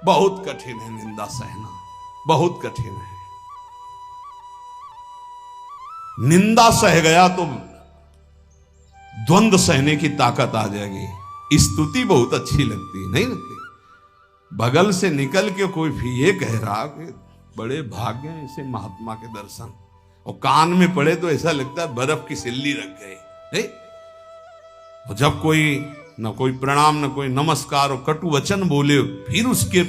बहुत कठिन है निंदा सहना, बहुत कठिन है। निंदा सह गया तो द्वंद्व सहने की ताकत आ जाएगी। स्तुति बहुत अच्छी लगती है, नहीं लगती? बगल से निकल के कोई भी ये कह रहा कि बड़े भाग्य हैं ऐसे महात्मा के दर्शन, और कान में पड़े तो ऐसा लगता है बर्फ की सिल्ली रख गई, नहीं? और जब कोई न कोई प्रणाम न कोई नमस्कार और कटु वचन बोले, फिर उसके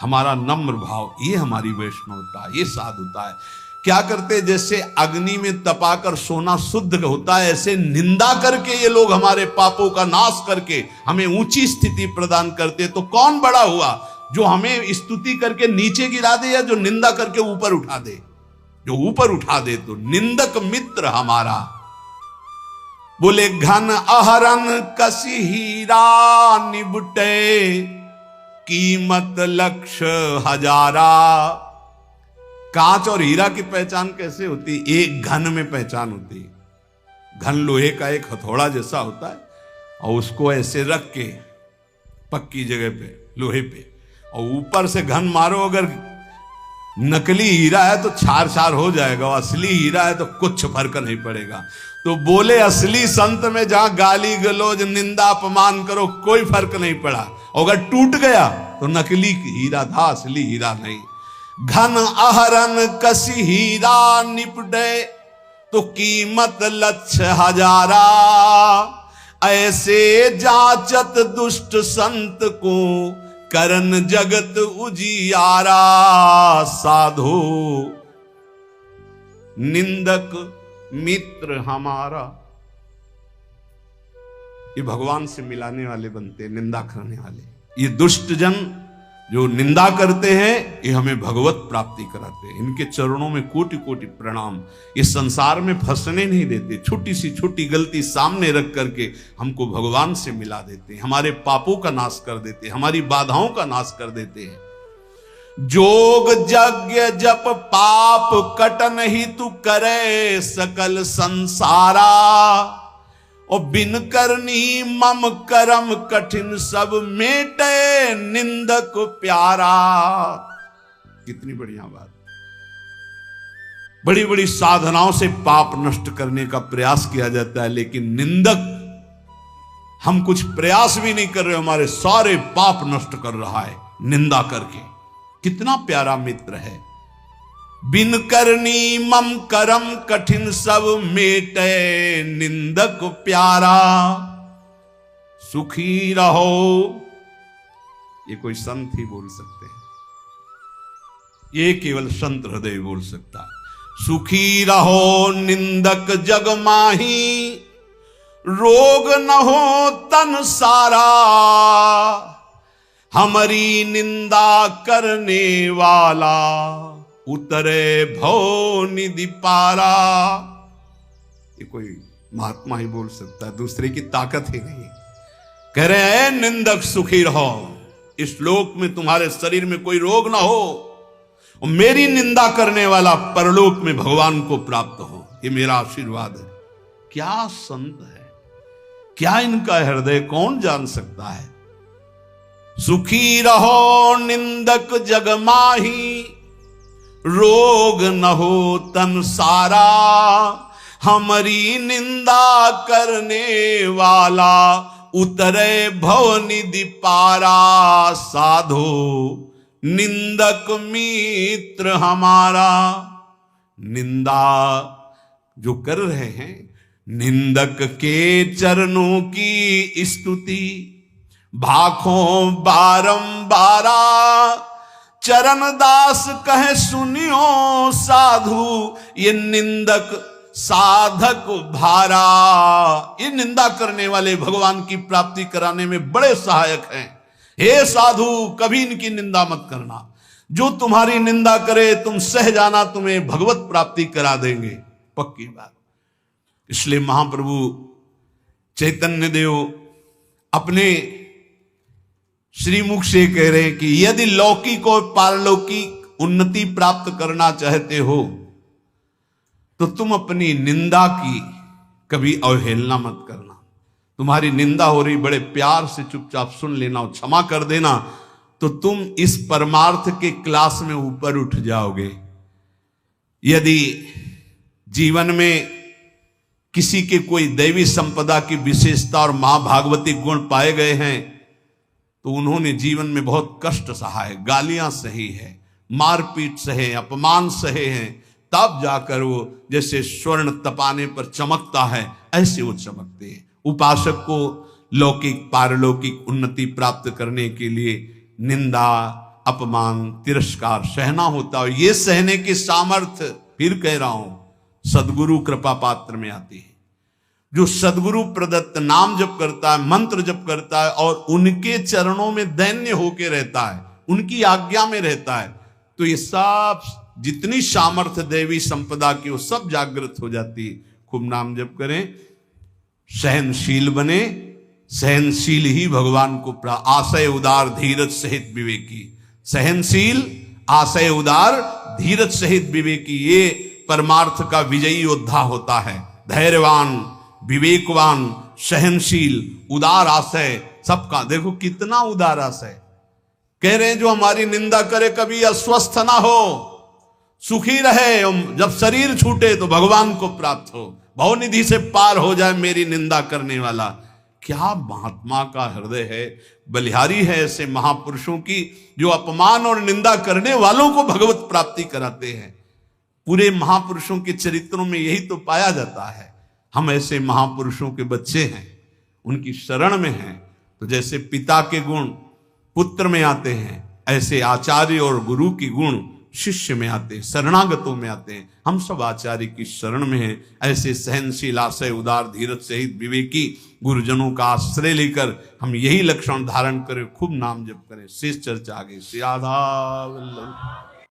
हमारा नम्र भाव, ये हमारी वैष्णवता, ये साधुता है। क्या करते, जैसे अग्नि में तपाकर सोना शुद्ध होता है, ऐसे निंदा करके ये लोग हमारे पापों का नाश करके हमें ऊंची स्थिति प्रदान करते। तो कौन बड़ा हुआ, जो हमें स्तुति करके नीचे गिरा दे या जो निंदा करके ऊपर उठा दे? जो ऊपर उठा दे। तो निंदक मित्र हमारा। बोले घन अहरन कसी हीरा, निबटे कीमत लक्ष हजारा, कांच और हीरा की पहचान कैसे होती? एक घन में पहचान होती है। घन लोहे का एक हथौड़ा जैसा होता है और उसको ऐसे रख के पक्की जगह पे लोहे पे और ऊपर से घन मारो, अगर नकली हीरा है तो छार छार हो जाएगा, और असली हीरा है तो कुछ फर्क नहीं पड़ेगा। तो बोले असली संत में जहां गाली गलौज निंदा अपमान करो कोई फर्क नहीं पड़ा, अगर टूट गया तो नकली हीरा था, असली हीरा नहीं। घन अहरन कसी हीरा निपटे तो कीमत लक्ष हजारा, ऐसे जाचत दुष्ट संत को करन जगत उजियारा। साधो निंदक मित्र हमारा, ये भगवान से मिलाने वाले बनते, निंदा करने वाले। ये दुष्ट जन जो निंदा करते हैं ये हमें भगवत प्राप्ति कराते हैं। इनके चरणों में कोटि कोटि प्रणाम। ये संसार में फंसने नहीं देते, छोटी सी छोटी गलती सामने रख करके हमको भगवान से मिला देते हैं, हमारे पापों का नाश कर देते हैं, हमारी बाधाओं का नाश कर देते हैं। जोग यज्ञ जप पाप कटन ही तू करे सकल संसारा, और बिन करनी मम करम कठिन सब मेटे निंदक प्यारा। कितनी बढ़िया बात। बड़ी बड़ी साधनाओं से पाप नष्ट करने का प्रयास किया जाता है, लेकिन निंदक, हम कुछ प्रयास भी नहीं कर रहे, हमारे सारे पाप नष्ट कर रहा है निंदा करके। कितना प्यारा मित्र है। बिन करनी मम करम कठिन सब मेटे निंदक प्यारा, सुखी रहो। ये कोई संत ही बोल सकते हैं, ये केवल संत हृदय बोल सकता है। सुखी रहो निंदक जग माही, रोग न हो तन सारा, हमारी निंदा करने वाला उतरे भव निधि पारा। ये कोई महात्मा ही बोल सकता है, दूसरे की ताकत ही नहीं। कह रहे हैं निंदक सुखी रहो, इस लोक में तुम्हारे शरीर में कोई रोग ना हो, और मेरी निंदा करने वाला परलोक में भगवान को प्राप्त हो, ये मेरा आशीर्वाद है। क्या संत है, क्या इनका हृदय कौन जान सकता है। सुखी रहो निंदक जग माही, रोग न हो तन सारा, हमारी निंदा करने वाला उतरे भव निधि पारा। साधो निंदक मित्र हमारा। निंदा जो कर रहे हैं, निंदक के चरणों की स्तुति भाखों बारंबारा, चरण दास कहे सुनियो साधु, ये निंदक साधक भारा। ये निंदा करने वाले भगवान की प्राप्ति कराने में बड़े सहायक हैं। हे साधु, कभी इनकी निंदा मत करना, जो तुम्हारी निंदा करे तुम सह जाना, तुम्हें भगवत प्राप्ति करा देंगे, पक्की बात। इसलिए महाप्रभु चैतन्य देव अपने श्रीमुख से कह रहे हैं कि यदि लौकिक और पारलौकिक उन्नति प्राप्त करना चाहते हो तो तुम अपनी निंदा की कभी अवहेलना मत करना। तुम्हारी निंदा हो रही, बड़े प्यार से चुपचाप सुन लेना और क्षमा कर देना, तो तुम इस परमार्थ के क्लास में ऊपर उठ जाओगे। यदि जीवन में किसी के कोई दैवी संपदा की विशेषता और मां भागवती गुण पाए गए हैं तो उन्होंने जीवन में बहुत कष्ट सहा है, गालियां सही है, मारपीट सहे, अपमान सहे हैं, तब जाकर वो जैसे स्वर्ण तपाने पर चमकता है ऐसे वो चमकते हैं। उपासक को लौकिक पारलौकिक उन्नति प्राप्त करने के लिए निंदा, अपमान, तिरस्कार सहना होता है। ये सहने की सामर्थ्य, फिर कह रहा हूं, सदगुरु कृपा पात्र में आती है। जो सदगुरु प्रदत्त नाम जप करता है, मंत्र जप करता है और उनके चरणों में दैन्य होके रहता है, उनकी आज्ञा में रहता है, तो ये सब जितनी सामर्थ्य देवी संपदा की वो सब जागृत हो जाती है। खूब नाम जप करें, सहनशील बने, सहनशील ही भगवान को आशय उदार धीरज सहित विवेकी। सहनशील, आशय उदार धीरज सहित विवेकी, ये परमार्थ का विजयी योद्धा होता है। धैर्यवान, विवेकवान, सहनशील, उदार आशय सबका। देखो कितना उदार आशय। कह रहे हैं जो हमारी निंदा करे कभी अस्वस्थ ना हो, सुखी रहे, जब शरीर छूटे तो भगवान को प्राप्त हो, भवनिधि से पार हो जाए मेरी निंदा करने वाला। क्या महात्मा का हृदय है, बलिहारी है ऐसे महापुरुषों की, जो अपमान और निंदा करने वालों को भगवत प्राप्ति कराते हैं। पूरे महापुरुषों के चरित्रों में यही तो पाया जाता है। हम ऐसे महापुरुषों के बच्चे हैं, उनकी शरण में हैं। तो जैसे पिता के गुण पुत्र में आते हैं, ऐसे आचार्य और गुरु की गुण शिष्य में आते हैं, शरणागतों में आते हैं। हम सब आचार्य की शरण में हैं। ऐसे सहनशील, आशय उदार, धीरज सहित विवेकी गुरुजनों का आश्रय लेकर हम यही लक्षण धारण करें, खूब नाम जप करें। शेष चर्चा आगे। श्री राधा वल्लभ।